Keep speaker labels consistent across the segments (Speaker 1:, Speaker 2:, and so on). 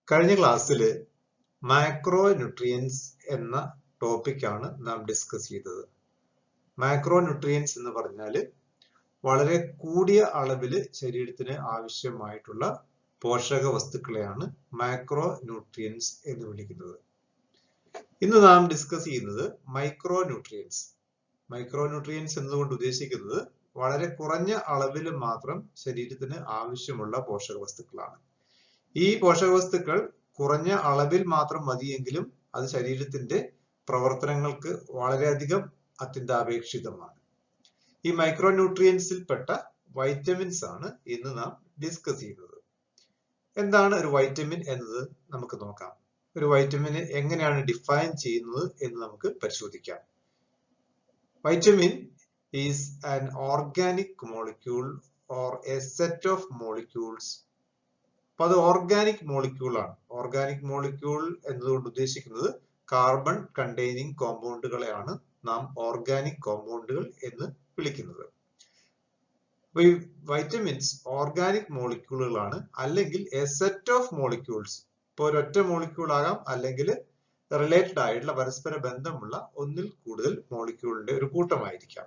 Speaker 1: കഴിഞ്ഞ ക്ലാസ്സിൽ macro nutrients എന്ന ടോപ്പിക്കാണ് നാം ഡിസ്കസ് ചെയ്തത്. മാക്രോ ന്യൂട്രിയൻസ് എന്ന് പറഞ്ഞാൽ വളരെ കൂടിയ അളവിൽ ശരീരത്തിന് ആവശ്യമായിട്ടുള്ള പോഷക വസ്തുക്കളെയാണ് മാക്രോ ന്യൂട്രിയൻസ് എന്ന് വിളിക്കുന്നത്. ഇന്ന് നാം ഡിസ്കസ് ചെയ്യുന്നത് മൈക്രോ ന്യൂട്രിയൻസ്. മൈക്രോ ന്യൂട്രിയൻസ് എന്നതുകൊണ്ട് ഉദ്ദേശിക്കുന്നത് വളരെ കുറഞ്ഞ അളവിൽ മാത്രം ശരീരത്തിന് ആവശ്യമുള്ള പോഷക വസ്തുക്കളാണ്. ഈ പോഷകവസ്തുക്കൾ കുറഞ്ഞ അളവിൽ മാത്രം മതിയെങ്കിലും അത് ശരീരത്തിന്റെ പ്രവർത്തനങ്ങൾക്ക് വളരെയധികം അത്യന്താപേക്ഷിതമാണ്. ഈ മൈക്രോ ന്യൂട്രിയൻസിൽപ്പെട്ട വൈറ്റമിൻസ് ആണ് ഇന്ന് നാം ഡിസ്കസ് ചെയ്യുന്നത്. എന്താണ് ഒരു വൈറ്റമിൻ എന്നത് നമുക്ക് നോക്കാം. ഒരു വൈറ്റമിനെ എങ്ങനെയാണ് ഡിഫൈൻ ചെയ്യുന്നത് എന്ന് നമുക്ക് പരിശോധിക്കാം. Vitamin is an organic molecule or A set of molecules. അപ്പൊ അത് ഓർഗാനിക് മോളിക്യൂൾ ആണ്. ഓർഗാനിക് മോളിക്യൂൾ എന്നതുകൊണ്ട് ഉദ്ദേശിക്കുന്നത് കാർബൺ കണ്ടെയ്നിങ് കോമ്പൗണ്ടുകളെയാണ് നാം ഓർഗാനിക് കോമ്പൗണ്ടുകൾ എന്ന് വിളിക്കുന്നത്. അപ്പൊ ഈ വൈറ്റമിൻസ് ഓർഗാനിക് മോളിക്യൂളുകളാണ്, അല്ലെങ്കിൽ എ സെറ്റ് ഓഫ് മോളിക്യൂൾസ്. ഇപ്പൊ ഒരൊറ്റ മോളിക്യൂൾ ആകാം, അല്ലെങ്കിൽ റിലേറ്റഡ് ആയിട്ടുള്ള പരസ്പര ബന്ധമുള്ള ഒന്നിൽ കൂടുതൽ മോളിക്യൂളിന്റെ ഒരു കൂട്ടമായിരിക്കാം.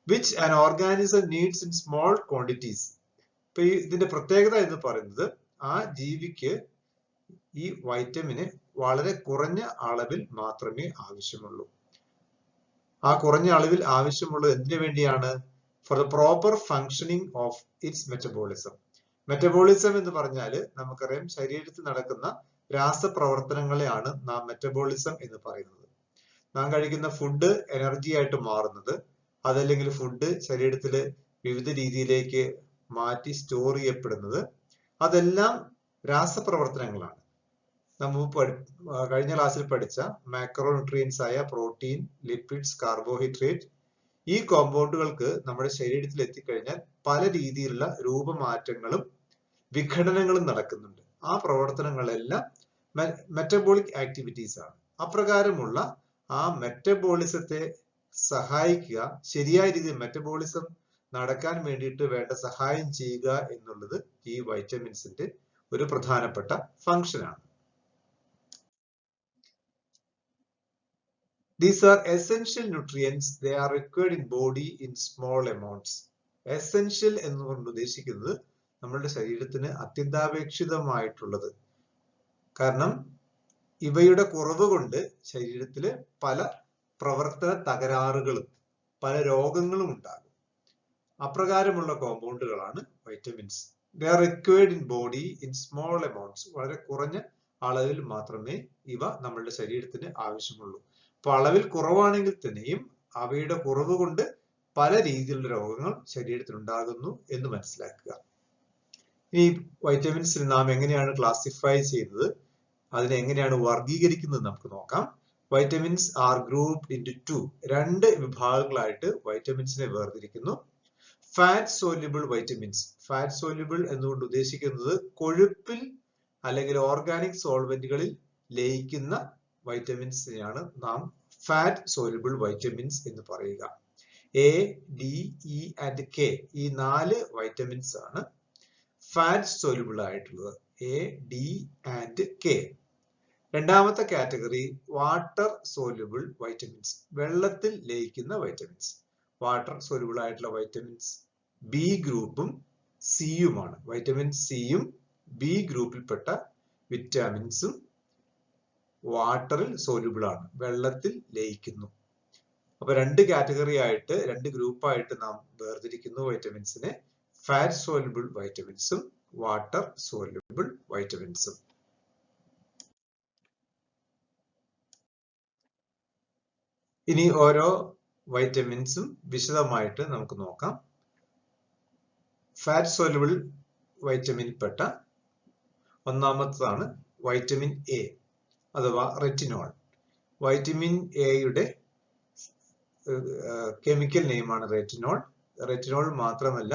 Speaker 1: Which an organism needs in small quantities. ഇപ്പൊ ഇതിന്റെ പ്രത്യേകത എന്ന് പറയുന്നത് ആ ജീവിക്ക് ഈ വൈറ്റമിന് വളരെ കുറഞ്ഞ അളവിൽ മാത്രമേ ആവശ്യമുള്ളൂ. ആ കുറഞ്ഞ അളവിൽ ആവശ്യമുള്ളത് എന്തിനു വേണ്ടിയാണ്? For the proper functioning of its metabolism. Metabolism എന്ന് പറഞ്ഞാൽ നമുക്കറിയാം, ശരീരത്തിൽ നടക്കുന്ന രാസപ്രവർത്തനങ്ങളെയാണ് നാം മെറ്റബോളിസം എന്ന് പറയുന്നത്. നാം കഴിക്കുന്ന ഫുഡ് എനർജി ആയിട്ട് മാറുന്നത്, അതല്ലെങ്കിൽ ഫുഡ് ശരീരത്തിൽ വിവിധ രീതിയിലേക്ക് മാറ്റി സ്റ്റോർ ചെയ്യപ്പെടുന്നത്, അതെല്ലാം രാസപ്രവർത്തനങ്ങളാണ്. നമ്മൾ കഴിഞ്ഞ ക്ലാസ്സിൽ പഠിച്ച മാക്രോ ന്യൂട്രിയൻസ് ആയ പ്രോട്ടീൻ, ലിപ്പിഡ്സ്, കാർബോഹൈഡ്രേറ്റ്, ഈ കോമ്പൗണ്ടുകൾക്ക് നമ്മുടെ ശരീരത്തിൽ എത്തിക്കഴിഞ്ഞാൽ പല രീതിയിലുള്ള രൂപമാറ്റങ്ങളും വിഘടനങ്ങളും നടക്കുന്നുണ്ട്. ആ പ്രവർത്തനങ്ങളെല്ലാം മെറ്റബോളിക് ആക്ടിവിറ്റീസ് ആണ്. അപ്രകാരമുള്ള ആ മെറ്റബോളിസത്തെ സഹായിക്കുക, ശരിയായ രീതിയിൽ മെറ്റബോളിസം നടക്കാൻ വേണ്ടിയിട്ട് വേണ്ട സഹായം ചെയ്യുക എന്നുള്ളത് ഈ വൈറ്റമിൻസിന്റെ ഒരു പ്രധാനപ്പെട്ട ഫംഗ്ഷൻ ആണ്. These are essential nutrients. They are required in body in small amounts. Essential എന്നുകൊണ്ട് ഉദ്ദേശിക്കുന്നത് നമ്മുടെ ശരീരത്തിന് അത്യന്താപേക്ഷിതമായിട്ടുള്ളത്. കാരണം ഇവയുടെ കുറവ് കൊണ്ട് ശരീരത്തില് പല പ്രവർത്തന തകരാറുകളും പല രോഗങ്ങളും ഉണ്ടാകും. അപ്രകാരമുള്ള കോമ്പൗണ്ടുകളാണ് vitamins. They are required in body in small amounts. വളരെ കുറഞ്ഞ അളവിൽ മാത്രമേ ഇവ നമ്മളുടെ ശരീരത്തിന് ആവശ്യമുള്ളൂ. അപ്പൊ അളവിൽ കുറവാണെങ്കിൽ തന്നെയും അവയുടെ കുറവ് കൊണ്ട് പല രീതിയിലുള്ള രോഗങ്ങൾ ശരീരത്തിൽ ഉണ്ടാകുന്നു എന്ന് മനസ്സിലാക്കുക. ഈ വൈറ്റമിൻസിന് നാം എങ്ങനെയാണ് ക്ലാസിഫൈ ചെയ്യുന്നത്, അതിനെ എങ്ങനെയാണ് വർഗീകരിക്കുന്നത് നമുക്ക് നോക്കാം. Vitamins are grouped into two. രണ്ട് വിഭാഗങ്ങളായിട്ട് വൈറ്റമിൻസിനെ വേർതിരിക്കുന്നു. Fat soluble vitamins. Fat soluble എന്നുകൊണ്ട് ഉദ്ദേശിക്കുന്നത് കൊഴുപ്പിൽ അല്ലെങ്കിൽ ഓർഗാനിക് സോൾവെന്റുകളിൽ ലയിക്കുന്ന വൈറ്റമിൻസിനെയാണ് നാം ഫാറ്റ് സോല്യൂബിൾ വൈറ്റമിൻസ് എന്ന് പറയുക. A, D, E and K, ഈ 4 വൈറ്റമിൻസ് ആണ് ഫാറ്റ് സോല്യൂബിൾ ആയിട്ടുള്ളത്. A, D and K. രണ്ടാമത്തെ കാറ്റഗറി വാട്ടർ സോല്യൂബിൾ വൈറ്റമിൻസ്, വെള്ളത്തിൽ ലയിക്കുന്ന വൈറ്റമിൻസ്. വാട്ടർ സോല്യൂബിൾ ആയിട്ടുള്ള വൈറ്റമിൻസ് ബി ഗ്രൂപ്പും സിയുമാണ്. വൈറ്റമിൻ സിയും ബി ഗ്രൂപ്പിൽപ്പെട്ട വിറ്റാമിൻസും വാട്ടറിൽ സോല്യൂബിൾ ആണ്, വെള്ളത്തിൽ ലയിക്കുന്നു. അപ്പൊ രണ്ട് കാറ്റഗറി ആയിട്ട്, രണ്ട് ഗ്രൂപ്പായിട്ട് നാം വേർതിരിക്കുന്നു വൈറ്റമിൻസിനെ. ഫാറ്റ് സോല്യൂബിൾ വൈറ്റമിൻസും വാട്ടർ സോല്യൂബിൾ വൈറ്റമിൻസും. ഇനി ഓരോ വൈറ്റമിൻസും വിശദമായിട്ട് നമുക്ക് നോക്കാം. ഫാറ്റ് സോല്യൂബിൾ വൈറ്റമിൻപ്പെട്ട ഒന്നാമത്തതാണ് വൈറ്റമിൻ എ അഥവാ റെറ്റിനോൾ. വൈറ്റമിൻ എയുടെ കെമിക്കൽ നെയിമാണ് റെറ്റിനോൾ. റെറ്റിനോൾ മാത്രമല്ല,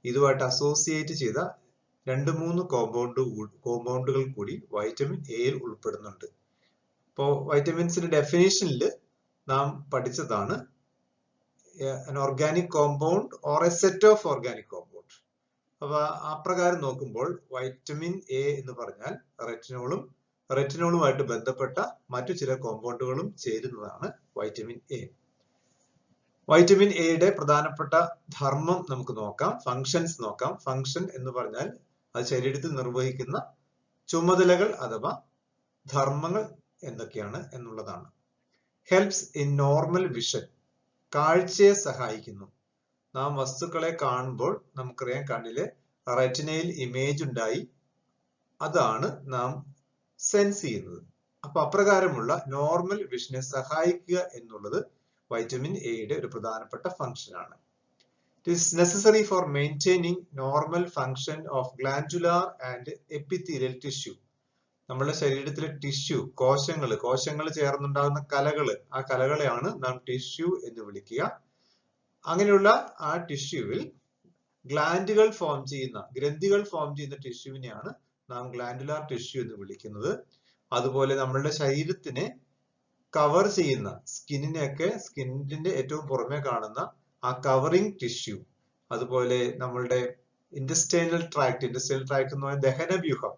Speaker 1: ഇതുമായിട്ട് അസോസിയേറ്റ് ചെയ്ത 2-3 കോമ്പൗണ്ടുകൾ കൂടി വൈറ്റമിൻ എയിൽ ഉൾപ്പെടുന്നുണ്ട്. ഇപ്പോ വൈറ്റമിൻസിന്റെ ഡെഫിനേഷനിൽ നാം പഠിച്ചതാണ് an organic compound or a set of organic compound. അപ്പൊ അപ്രകാരം നോക്കുമ്പോൾ വൈറ്റമിൻ എ എന്ന് പറഞ്ഞാൽ റെറ്റിനോളുമായിട്ട് ബന്ധപ്പെട്ട മറ്റു ചില കോമ്പൗണ്ടുകളും ചേരുന്നതാണ് വൈറ്റമിൻ എ. വൈറ്റമിൻ എയുടെ പ്രധാനപ്പെട്ട ധർമ്മം നമുക്ക് നോക്കാം, ഫങ്ഷൻസ് നോക്കാം. ഫങ്ഷൻ എന്ന് പറഞ്ഞാൽ അത് ശരീരത്തിൽ നിർവഹിക്കുന്ന ചുമതലകൾ അഥവാ ധർമ്മങ്ങൾ എന്തൊക്കെയാണ് എന്നുള്ളതാണ്. ഹെൽപ്സ് ഇൻ നോർമൽ വിഷൻ, കാഴ്ചയെ സഹായിക്കുന്നു. നാം വസ്തുക്കളെ കാണുമ്പോൾ നമുക്കറിയാം കണ്ണിലെ റെറ്റിനയിൽ ഇമേജ് ഉണ്ടായി, അതാണ് നാം സെൻസ് ചെയ്യുന്നത്. അപ്പൊ അപ്രകാരമുള്ള നോർമൽ വിഷനെ സഹായിക്കുക എന്നുള്ളത് വൈറ്റമിൻ എയുടെ ഒരു പ്രധാനപ്പെട്ട ഫംഗ്ഷൻ ആണ്. It is necessary for maintaining normal function of glandular and epithelial tissue. നമ്മുടെ ശരീരത്തിലെ ടിഷ്യൂ, കോശങ്ങൾ ചേർന്നുണ്ടാകുന്ന കലകള്, ആ കലകളെയാണ് നാം ടിഷ്യൂ എന്ന് വിളിക്കുക. അങ്ങനെയുള്ള ആ ടിഷ്യൂവിൽ ഗ്ലാൻഡുകൾ ഫോം ചെയ്യുന്ന, ഗ്രന്ഥികൾ ഫോം ചെയ്യുന്ന ടിഷ്യൂവിനെയാണ് നാം ഗ്ലാൻഡുലാർ ടിഷ്യൂ എന്ന് വിളിക്കുന്നത്. അതുപോലെ നമ്മളുടെ ശരീരത്തിനെ കവർ ചെയ്യുന്ന സ്കിന്നിന്റെ ഏറ്റവും പുറമെ കാണുന്ന ആ കവറിംഗ് ടിഷ്യൂ, അതുപോലെ നമ്മളുടെ ഇൻഡസ്ട്രിയൽ ട്രാക്ട് എന്ന് പറഞ്ഞാൽ ദഹനവ്യൂഹം,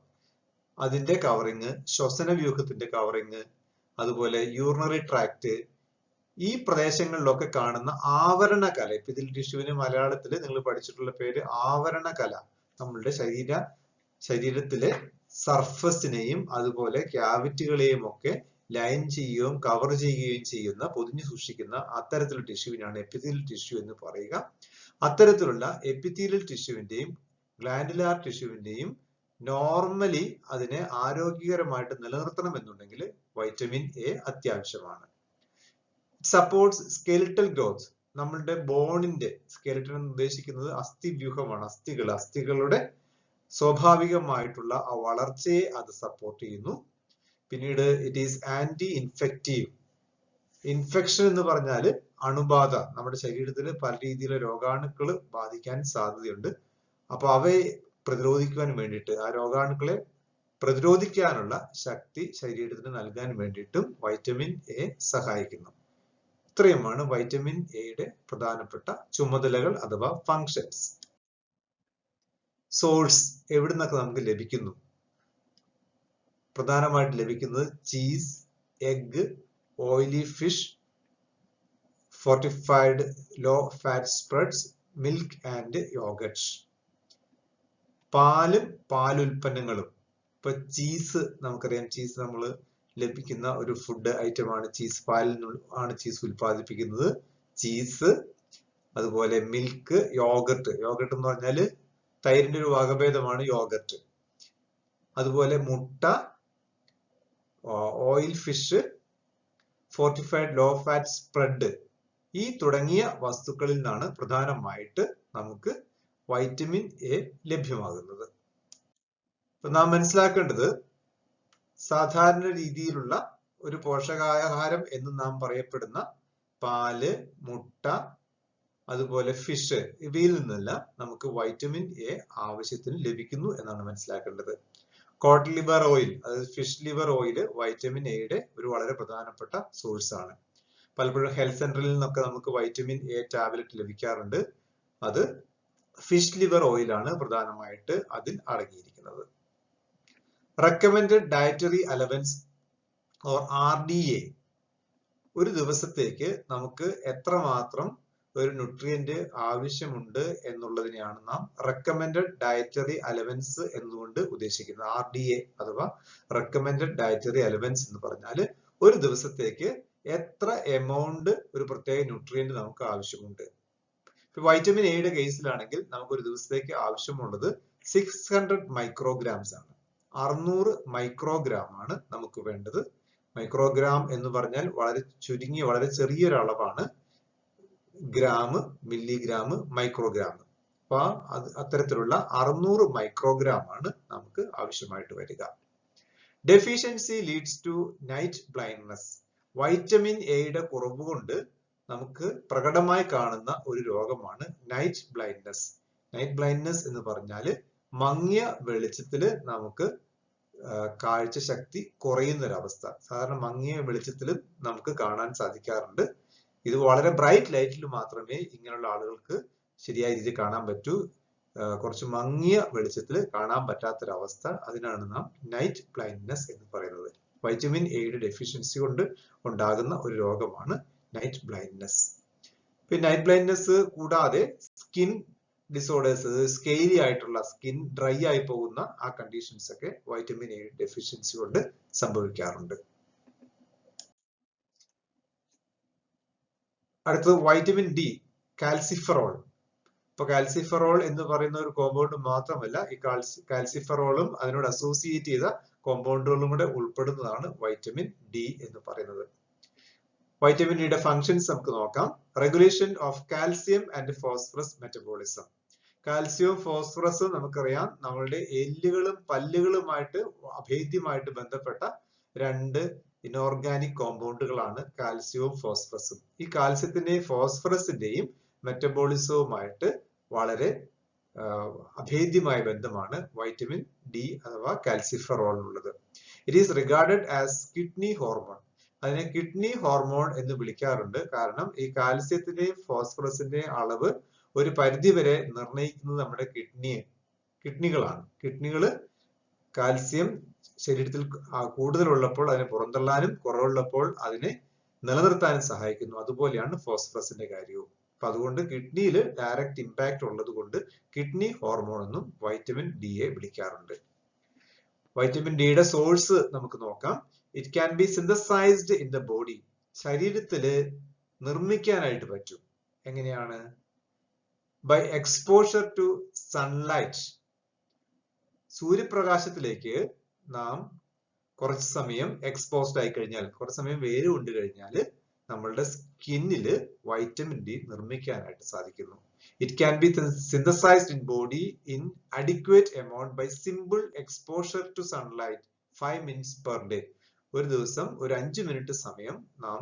Speaker 1: അതിന്റെ കവറിങ്, ശ്വസന വ്യൂഹത്തിന്റെ കവറിങ്, അതുപോലെ യൂറിനറി ട്രാക്ട്, ഈ പ്രദേശങ്ങളിലൊക്കെ കാണുന്ന ആവരണ കല, എപ്പിത്തീലിയൽ ടിഷ്യൂവിന് മലയാളത്തിൽ നിങ്ങൾ പഠിച്ചിട്ടുള്ള പേര് ആവരണ കല, നമ്മളുടെ ശരീരത്തിലെ സർഫസിനെയും അതുപോലെ ക്യാവിറ്റികളെയും ഒക്കെ ലൈൻ ചെയ്യുകയും കവർ ചെയ്യുകയും ചെയ്യുന്ന, പൊതിഞ്ഞു സൂക്ഷിക്കുന്ന അത്തരത്തിലുള്ള ടിഷ്യൂവിനാണ് എപ്പിത്തീലിയൽ ടിഷ്യൂ എന്ന് പറയുക. അത്തരത്തിലുള്ള എപ്പിത്തീലിയൽ ടിഷ്യൂവിന്റെയും ഗ്ലാൻഡുലാർ ടിഷ്യൂവിന്റെയും നോർമലി അതിനെ ആരോഗ്യകരമായിട്ട് നിലനിർത്തണം എന്നുണ്ടെങ്കിൽ വൈറ്റമിൻ എ അത്യാവശ്യമാണ്. സപ്പോർട്ട്സ് സ്കെലിറ്റൽ ഗ്രോത്ത്, നമ്മളുടെ ബോണിന്റെ, സ്കെലിറ്റൻ എന്ന് ഉദ്ദേശിക്കുന്നത് അസ്ഥിവ്യൂഹമാണ്, അസ്ഥികളുടെ സ്വാഭാവികമായിട്ടുള്ള ആ വളർച്ചയെ അത് സപ്പോർട്ട് ചെയ്യുന്നു. പിന്നീട് it is anti infective. Infection എന്ന് പറഞ്ഞാൽ അണുബാധ, നമ്മുടെ ശരീരത്തിൽ പല രീതിയിലുള്ള രോഗാണുക്കൾ ബാധിക്കാൻ സാധ്യതയുണ്ട്. അപ്പൊ അവയെ പ്രതിരോധിക്കുവാൻ വേണ്ടിയിട്ട്, ആ രോഗാണുക്കളെ പ്രതിരോധിക്കാനുള്ള ശക്തി ശരീരത്തിന് നൽകാൻ വേണ്ടിയിട്ടും വൈറ്റമിൻ എ സഹായിക്കുന്നു. ഇത്രയുമാണ് വൈറ്റമിൻ എയുടെ പ്രധാനപ്പെട്ട ചുമതലകൾ അഥവാ ഫങ്ഷൻസ്. സോഴ്സ് എവിടുന്നൊക്കെ നമുക്ക് ലഭിക്കുന്നു? പ്രധാനമായിട്ട് ലഭിക്കുന്നത് cheese, egg, oily fish, fortified low fat spreads, milk and yogurt. പാലും പാലുൽപ്പന്നങ്ങളും. ഇപ്പൊ ചീസ് നമുക്കറിയാം, ചീസ് നമ്മൾ ലഭിക്കുന്ന ഒരു ഫുഡ് ഐറ്റമാണ്. ചീസ്, പാലിൽ നിന്നാണ് ചീസ് ഉൽപ്പാദിപ്പിക്കുന്നത്. ചീസ്, അതുപോലെ മിൽക്ക്, യോഗട്ട് എന്ന് പറഞ്ഞാല് തൈരിന്റെ ഒരു വകഭേദമാണ് യോഗട്ട്. അതുപോലെ മുട്ട, oil fish, fortified low fat spread, ഈ തുടങ്ങിയ വസ്തുക്കളിൽ നിന്നാണ് പ്രധാനമായിട്ട് നമുക്ക് വൈറ്റമിൻ എ ലഭ്യമാകുന്നത്. അപ്പൊ നാം മനസ്സിലാക്കേണ്ടത്, സാധാരണ രീതിയിലുള്ള ഒരു പോഷകാഹാരം എന്ന് നാം പറയപ്പെടുന്ന പാല്, മുട്ട, അതുപോലെ ഫിഷ്, ഇവയിൽ നിന്നെല്ലാം നമുക്ക് വൈറ്റമിൻ എ ആവശ്യത്തിന് ലഭിക്കുന്നു എന്നാണ് മനസ്സിലാക്കേണ്ടത്. കോഡ് ലിവർ ഓയിൽ, അതായത് ഫിഷ് ലിവർ ഓയിൽ വൈറ്റമിൻ എയുടെ ഒരു വളരെ പ്രധാനപ്പെട്ട സോഴ്സ് ആണ്. പലപ്പോഴും ഹെൽത്ത് സെന്ററിൽ നിന്നൊക്കെ നമുക്ക് വൈറ്റമിൻ എ ടാബ്ലറ്റ് ലഭിക്കാറുണ്ട്. അത് ഫിഷ് ലിവർ ഓയിലാണ് പ്രധാനമായിട്ട് അതിൽ അടങ്ങിയിരിക്കുന്നത്. Recommended dietary allowance or RDA, ഒരു ദിവസത്തേക്ക് നമുക്ക് എത്രമാത്രം ഒരു ന്യൂട്രിയന്റ് ആവശ്യമുണ്ട് എന്നുള്ളതിനെയാണ് നാം റെക്കമെൻഡഡ് ഡയറ്ററി അലവൻസ് എന്നുകൊണ്ട് ഉദ്ദേശിക്കുന്നത്. RDA അഥവാ റെക്കമെൻഡഡ് ഡയറ്ററി അലവൻസ് എന്ന് പറഞ്ഞാൽ ഒരു ദിവസത്തേക്ക് എത്ര എമൗണ്ട് ഒരു പ്രത്യേക ന്യൂട്രിയന്റ് നമുക്ക് ആവശ്യമുണ്ട്. വൈറ്റമിൻ എയുടെ കേസിലാണെങ്കിൽ നമുക്ക് ഒരു ദിവസത്തേക്ക് ആവശ്യമുള്ളത് 600 മൈക്രോഗ്രാംസ് ആണ്. 600 മൈക്രോഗ്രാം ആണ് നമുക്ക് വേണ്ടത്. മൈക്രോഗ്രാം എന്ന് പറഞ്ഞാൽ വളരെ ചുരുങ്ങിയ, വളരെ ചെറിയൊരു അളവാണ്. Gram, milligram, microgram. അപ്പൊ അത്തരത്തിലുള്ള 600 മൈക്രോഗ്രാം ആണ് നമുക്ക് ആവശ്യമായിട്ട് വരിക. Deficiency leads to night blindness. Vitamin എയുടെ കുറവ് കൊണ്ട് നമുക്ക് പ്രകടമായി കാണുന്ന ഒരു രോഗമാണ് നൈറ്റ് ബ്ലൈൻഡ്നെസ്. നൈറ്റ് ബ്ലൈൻഡ്നെസ് എന്ന് പറഞ്ഞാല് മങ്ങിയ വെളിച്ചത്തില് നമുക്ക് കാഴ്ച ശക്തി കുറയുന്ന ഒരവസ്ഥ. സാധാരണ മങ്ങിയ വെളിച്ചത്തിലും നമുക്ക് കാണാൻ സാധിക്കാറുണ്ട്. ഇത് വളരെ ബ്രൈറ്റ് ലൈറ്റിൽ മാത്രമേ ഇങ്ങനെയുള്ള ആളുകൾക്ക് ശരിയായ രീതിയിൽ കാണാൻ പറ്റൂ. കുറച്ച് മങ്ങിയ വെളിച്ചത്തിൽ കാണാൻ പറ്റാത്തൊരവസ്ഥ, അതിനാണ് നാം നൈറ്റ് ബ്ലൈൻഡ്നെസ് എന്ന് പറയുന്നത്. വൈറ്റമിൻ എയുടെ ഡെഫിഷ്യൻസി കൊണ്ട് ഉണ്ടാകുന്ന ഒരു രോഗമാണ് നൈറ്റ് ബ്ലൈൻഡ്നെസ്. പിന്നെ നൈറ്റ് ബ്ലൈൻഡ്നെസ് കൂടാതെ സ്കിൻ ഡിസോർഡേഴ്സ്, സ്കെയിലി ആയിട്ടുള്ള സ്കിൻ ഡ്രൈ ആയി പോകുന്ന ആ കണ്ടീഷൻസ് ഒക്കെ വൈറ്റമിൻ എ ഡെഫിഷ്യൻസി കൊണ്ട് സംഭവിക്കാറുണ്ട്. അടുത്തത് വൈറ്റമിൻ ഡി, കാൽസിഫെറോൾ. ഇപ്പൊ കാൽസിഫെറോൾ എന്ന് പറയുന്ന ഒരു കോമ്പൗണ്ട് മാത്രമല്ല, ഈ കാൽസിഫെറോളും അതിനോട് അസോസിയേറ്റ് ചെയ്ത കോമ്പൗണ്ടുകളും കൂടെ ഉൾപ്പെടുന്നതാണ് വൈറ്റമിൻ ഡി എന്ന് പറയുന്നത്. വൈറ്റമിൻ ഡിയുടെ ഫങ്ഷൻസ് നമുക്ക് നോക്കാം. Regulation of calcium and phosphorus metabolism. കാൽസ്യവും ഫോസ്ഫറസും നമുക്കറിയാം നമ്മളുടെ എല്ലുകളും പല്ലുകളുമായിട്ട് അഭേദ്യമായിട്ട് ബന്ധപ്പെട്ട രണ്ട് ഇനോർഗാനിക് കോമ്പൗണ്ടുകളാണ് കാൽസ്യവും ഫോസ്ഫറസും. ഈ കാൽസ്യത്തിന്റെയും ഫോസ്ഫറസിന്റെയും മെറ്റബോളിസവുമായിട്ട് വളരെ അഭേദ്യമായ ബന്ധമാണ് വൈറ്റമിൻ ഡി അഥവാ കാൽസിഫെറോളിനുള്ളത്. It is regarded as kidney hormone. അതിനെ കിഡ്നി ഹോർമോൺ എന്ന് വിളിക്കാറുണ്ട്. കാരണം ഈ കാൽസ്യത്തിന്റെയും ഫോസ്ഫറസിന്റെയും അളവ് ഒരു പരിധി വരെ നിർണ്ണയിക്കുന്നത് നമ്മുടെ കിഡ്നികളാണ്. കിഡ്നികള് കാൽസ്യം ശരീരത്തിൽ കൂടുതലുള്ളപ്പോൾ അതിനെ പുറന്തള്ളാനും കുറവുള്ളപ്പോൾ അതിനെ നിലനിർത്താനും സഹായിക്കുന്നു. അതുപോലെയാണ് ഫോസ്ഫറസിന്റെ കാര്യവും. അപ്പൊ അതുകൊണ്ട് കിഡ്നിയിൽ ഡയറക്റ്റ് ഇമ്പാക്ട് ഉള്ളത് കൊണ്ട് കിഡ്നി ഹോർമോൺ എന്നും വൈറ്റമിൻ ഡിയെ വിളിക്കാറുണ്ട്. വൈറ്റമിൻ ഡിയുടെ സോഴ്സ് നമുക്ക് നോക്കാം. It can be synthesised in the body. ശരീരത്തില് നിർമ്മിക്കാനായിട്ട് പറ്റും. എങ്ങനെയാണ്? By exposure to sunlight. സൂര്യപ്രകാശത്തിലേക്ക് നാം കുറച്ച് സമയം എക്സ്പോസ്ഡ് ആയി കഴിഞ്ഞാൽ, കുറച്ച് സമയം വെയിൽ കൊണ്ട് കഴിഞ്ഞാൽ നമ്മളുടെ സ്കിന്നില് വൈറ്റമിൻ ഡി നിർമ്മിക്കാനായിട്ട് സാധിക്കുന്നു. It can be synthesised in body in adequate amount by simple exposure to sunlight 5 minutes per day. ഒരു ദിവസം ഒരു 5 മിനിറ്റ് സമയം നാം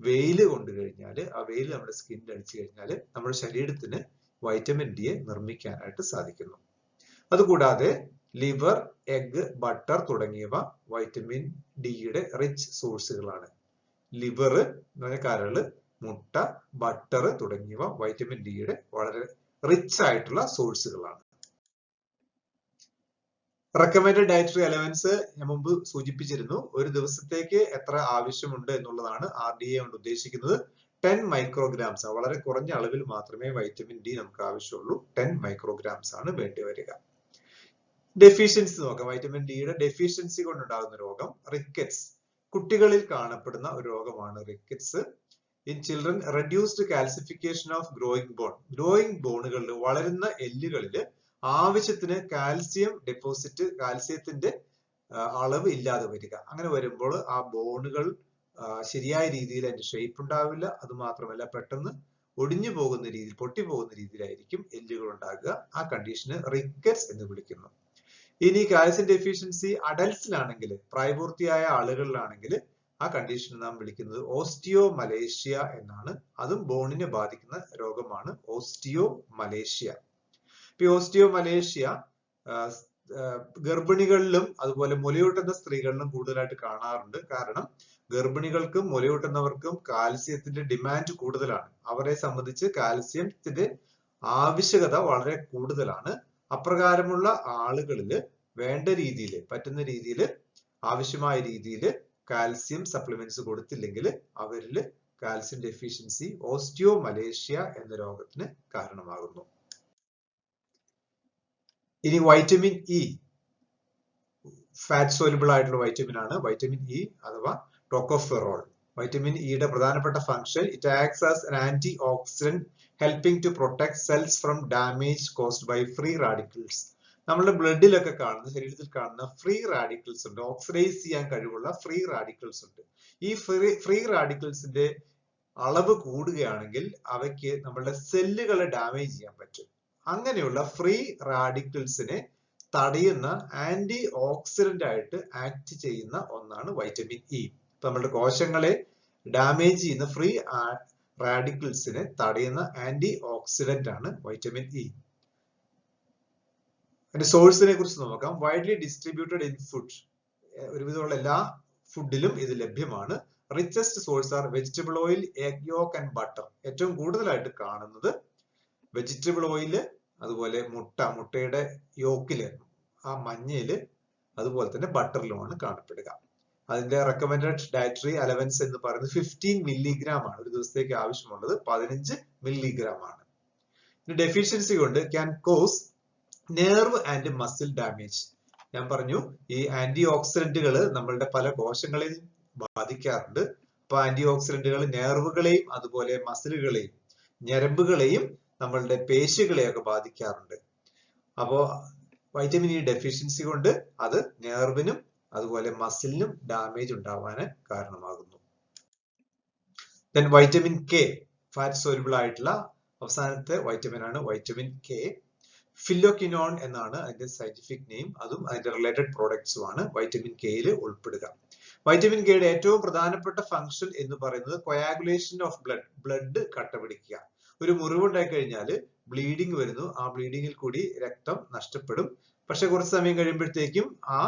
Speaker 1: വെയില് കൊണ്ട് കഴിഞ്ഞാൽ, ആ വെയിൽ നമ്മുടെ സ്കിന്നിൽ അടിച്ചു കഴിഞ്ഞാൽ നമ്മുടെ ശരീരത്തിന് വൈറ്റമിൻ ഡിയെ നിർമ്മിക്കാനായിട്ട് സാധിക്കുന്നു. അതുകൂടാതെ ലിവർ, എഗ്, ബട്ടർ തുടങ്ങിയവ വൈറ്റമിൻ ഡിയുടെ റിച്ച് സോഴ്സുകളാണ്. ലിവർ, കരള്, മുട്ട, ബട്ടർ തുടങ്ങിയവ വൈറ്റമിൻ ഡിയുടെ വളരെ റിച്ച് ആയിട്ടുള്ള സോഴ്സുകളാണ്. റെക്കമെൻഡഡ് ഡയറ്ററി അലവൻസ് ഞാൻ മുമ്പ് സൂചിപ്പിച്ചിരുന്നു. ഒരു ദിവസത്തേക്ക് എത്ര ആവശ്യമുണ്ട് എന്നുള്ളതാണ് RDA കൊണ്ട് ഉദ്ദേശിക്കുന്നത്. 10 മൈക്രോഗ്രാംസ്, വളരെ കുറഞ്ഞ അളവിൽ മാത്രമേ വൈറ്റമിൻ ഡി നമുക്ക് ആവശ്യമുള്ളൂ. 10 മൈക്രോഗ്രാംസ് ആണ് വേണ്ടി വരിക. ഡെഫിഷ്യൻസി നോക്കാം. വൈറ്റമിൻ ഡിയുടെ ഡെഫിഷ്യൻസി കൊണ്ടുണ്ടാകുന്ന രോഗം റിക്കറ്റ്സ്. കുട്ടികളിൽ കാണപ്പെടുന്ന ഒരു രോഗമാണ് rickets. In children, reduced calcification of growing bone. Growing ബോണുകളിൽ, വളരുന്ന എല്ലുകളിൽ ആവശ്യത്തിന് കാൽസ്യം ഡെപ്പോസിറ്റ്, കാൽസ്യത്തിന്റെ അളവ് ഇല്ലാതെ വരിക. അങ്ങനെ വരുമ്പോൾ ആ ബോണുകൾ ശരിയായ രീതിയിൽ അതിന്റെ ഷേപ്പ് ഉണ്ടാവില്ല. അത് മാത്രമല്ല പെട്ടെന്ന് ഒടിഞ്ഞു പോകുന്ന രീതിയിൽ, പൊട്ടിപ്പോകുന്ന രീതിയിലായിരിക്കും എല്ലുകൾ ഉണ്ടാകുക. ആ കണ്ടീഷന് റിക്കറ്റ്സ് എന്ന് വിളിക്കുന്നു. ഇനി കാൽസ്യം ഡെഫിഷ്യൻസി അഡൽട്സിലാണെങ്കിൽ, പ്രായപൂർത്തിയായ ആളുകളിലാണെങ്കിൽ ആ കണ്ടീഷൻ നാം വിളിക്കുന്നത് ഓസ്റ്റിയോമലേഷ്യ എന്നാണ്. അതും ബോണിനെ ബാധിക്കുന്ന രോഗമാണ് ഓസ്റ്റിയോമലേഷ്യ. ഇപ്പൊ ഓസ്റ്റിയോമലേഷ്യ ഗർഭിണികളിലും അതുപോലെ മുലയൂട്ടുന്ന സ്ത്രീകളിലും കൂടുതലായിട്ട് കാണാറുണ്ട്. കാരണം ഗർഭിണികൾക്കും മുലയൂട്ടുന്നവർക്കും കാൽസ്യത്തിന്റെ ഡിമാൻഡ് കൂടുതലാണ്. അവരെ സംബന്ധിച്ച് കാൽസ്യത്തിന്റെ ആവശ്യകത വളരെ കൂടുതലാണ്. അപ്രകാരമുള്ള ആളുകളിൽ വേണ്ട രീതിയിൽ, പറ്റുന്ന രീതിയിൽ, ആവശ്യമായ രീതിയിൽ കാൽസ്യം സപ്ലിമെന്റ്സ് കൊടുത്തില്ലെങ്കിൽ അവരിൽ കാൽസ്യം ഡെഫിഷ്യൻസി, ഓസ്റ്റിയോമലേഷ്യ എന്ന രോഗത്തിന് കാരണമാകുന്നു. ഇനി വൈറ്റമിൻ ഇ, ഫാറ്റ് സോലുബിൾ ആയിട്ടുള്ള വൈറ്റമിൻ ആണ് വൈറ്റമിൻ ഇ അഥവാ ടോക്കോഫെറോൾ. വൈറ്റമിൻ ഇയുടെ പ്രധാനപ്പെട്ട function, it acts as an anti oxidant helping to protect cells from damage caused by free radicals. നമ്മുടെ ബ്ലഡിലൊക്കെ കാണുന്ന, ശരീരത്തിൽ കാണുന്ന ഫ്രീ റാഡിക്കൽസ് ഉണ്ട്, ഓക്സിഡൈസ് ചെയ്യാൻ കഴിവുള്ള ഫ്രീ റാഡിക്കൽസ് ഉണ്ട്. ഈ ഫ്രീ റാഡിക്കൽസിന്റെ അളവ് കൂടുകയാണെങ്കിൽ അവയ്ക്ക് നമ്മളുടെ സെല്ലുകളെ ഡാമേജ് ചെയ്യാൻ പറ്റും. അങ്ങനെയുള്ള ഫ്രീ റാഡിക്കൽസിനെ തടയുന്ന ആന്റി ഓക്സിഡന്റ് ആയിട്ട് ആക്ട് ചെയ്യുന്ന ഒന്നാണ് വൈറ്റമിൻ ഇ. നമ്മുടെ കോശങ്ങളെ ഡാമേജ് ചെയ്യുന്ന ഫ്രീ റാഡിക്കൽസിനെ തടയുന്ന ആന്റി ഓക്സിഡന്റ് ആണ് വൈറ്റമിൻ ഇ. അതിന്റെ സോഴ്സിനെ കുറിച്ച് നോക്കാം. Widely distributed in food. ഒരുവിധമുള്ള എല്ലാ ഫുഡിലും ഇത് ലഭ്യമാണ്. Richest source are vegetable oil, egg yolk and butter. ഏറ്റവും കൂടുതലായിട്ട് കാണുന്നത് വെജിറ്റബിൾ ഓയില്, അതുപോലെ മുട്ടയുടെ യോക്കില്, ആ മഞ്ഞയില്, അതുപോലെ തന്നെ ബട്ടറിലുമാണ് കാണപ്പെടുക. അതിന്റെ റെക്കമെൻഡഡ് ഡയറ്ററി അലവൻസ് എന്ന് പറയുന്നത് 15 മില്ലിഗ്രാം ആണ്. ഒരു ദിവസത്തേക്ക് ആവശ്യമുള്ളത് 15 മില്ലിഗ്രാം ആണ്. ഡെഫിഷ്യൻസി കൊണ്ട് can cos nerve and muscle damage. ഞാൻ പറഞ്ഞു ഈ ആന്റി ഓക്സിഡന്റുകൾ നമ്മളുടെ പല കോശങ്ങളെയും ബാധിക്കാറുണ്ട്. അപ്പൊ ആന്റി ഓക്സിഡന്റുകൾ നെർവുകളെയും അതുപോലെ മസിലുകളെയും ഞരമ്പുകളെയും നമ്മളുടെ പേശികളെയൊക്കെ ബാധിക്കാറുണ്ട്. അപ്പോ വൈറ്റമിൻ ഇ ഡെഫിഷ്യൻസി കൊണ്ട് അത് നെർവിനും അതുപോലെ മസിലിനും ഡാമേജ് ഉണ്ടാവാന് കാരണമാകുന്നു. Then vitamin K, fat soluble ആയിട്ടുള്ള അവസാനത്തെ വൈറ്റമിൻ ആണ് വൈറ്റമിൻ കെ. ഫില്ലോക്വിനോൺ എന്നാണ് അതിന്റെ സയന്റിഫിക് നെയിം. അതും അതിന്റെ റിലേറ്റഡ് പ്രോഡക്ട്സും ആണ് വൈറ്റമിൻ കെയിൽ ഉൾപ്പെടുക. വൈറ്റമിൻ കെയുടെ ഏറ്റവും പ്രധാനപ്പെട്ട ഫംഗ്ഷൻ എന്ന് പറയുന്നത് കൊയാഗുലേഷൻ ഓഫ് ബ്ലഡ്, ബ്ലഡ് കട്ടപിടിക്കുക. ഒരു മുറിവുണ്ടായി കഴിഞ്ഞാൽ ബ്ലീഡിങ് വരുന്നു, ആ ബ്ലീഡിങ്ങിൽ കൂടി രക്തം നഷ്ടപ്പെടും. പക്ഷെ കുറച്ച് സമയം കഴിയുമ്പോഴത്തേക്കും ആ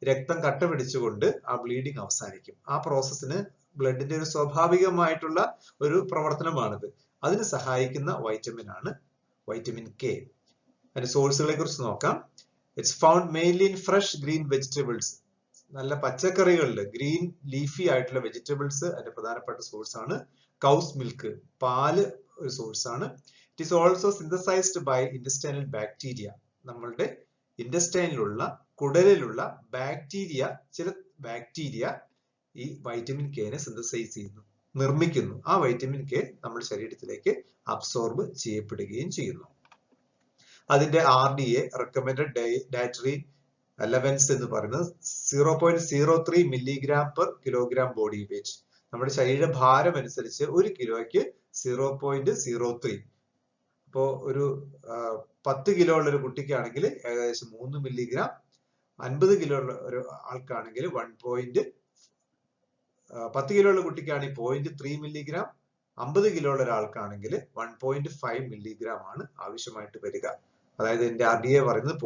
Speaker 1: രക്തം കട്ട പിടിച്ചുകൊണ്ട് ആ ബ്ലീഡിങ് അവസാനിക്കും. ആ പ്രോസസ്സിന് ബ്ലഡിന്റെ ഒരു സ്വാഭാവികമായിട്ടുള്ള ഒരു പ്രവർത്തനമാണിത്. അതിന് സഹായിക്കുന്ന വൈറ്റമിൻ ആണ് വൈറ്റമിൻ കെ. അതിന്റെ സോഴ്സുകളെ കുറിച്ച് നോക്കാം. It's found mainly in fresh green vegetables. നല്ല പച്ചക്കറികളിൽ ഗ്രീൻ ലീഫി ആയിട്ടുള്ള വെജിറ്റബിൾസ് അതിന്റെ പ്രധാനപ്പെട്ട സോഴ്സ് ആണ്. കൗസ് മിൽക്ക്, പാല് ഒരു സോഴ്സ് ആണ്. It is also synthesised by intestinal bacteria. നമ്മളുടെ ഇൻറ്റസ്റ്റൈനിലുള്ള കുടലിലുള്ള ബാക്ടീരിയ, ചില ബാക്ടീരിയ ഈ വൈറ്റമിൻ കെനെ സിന്തസൈസ് ചെയ്യുന്നു, നിർമ്മിക്കുന്നു. ആ വൈറ്റമിൻ കെ നമ്മുടെ ശരീരത്തിലേക്ക് അബ്സോർബ് ചെയ്യപ്പെടുകയും ചെയ്യുന്നു. അതിന്റെ RDA റെക്കമെൻഡഡ് ഡയറ്ററി അലവൻസ് എന്ന് പറയുന്നത് 0.03 milligram per kilogram body weight. നമ്മുടെ ശരീരഭാരം അനുസരിച്ച് ഒരു കിലോയ്ക്ക് 0.03. ഇപ്പോ ഒരു 10 കിലോ ഉള്ള ഒരു കുട്ടിക്കാണെങ്കിൽ ഏകദേശം 3 മില്ലിഗ്രാം, 50 കിലോ ഉള്ള ഒരു ആൾക്കാണെങ്കിൽ 10 കിലോ ഉള്ള കുട്ടിക്കാണെങ്കിൽ 0.3 മില്ലിഗ്രാം, 50 കിലോ ഉള്ള ഒരാൾക്കാണെങ്കിൽ 1.5 മില്ലിഗ്രാം ആണ് ആവശ്യമായിട്ട് വരിക. അതായത് എന്റെ RDA പറയുന്നത്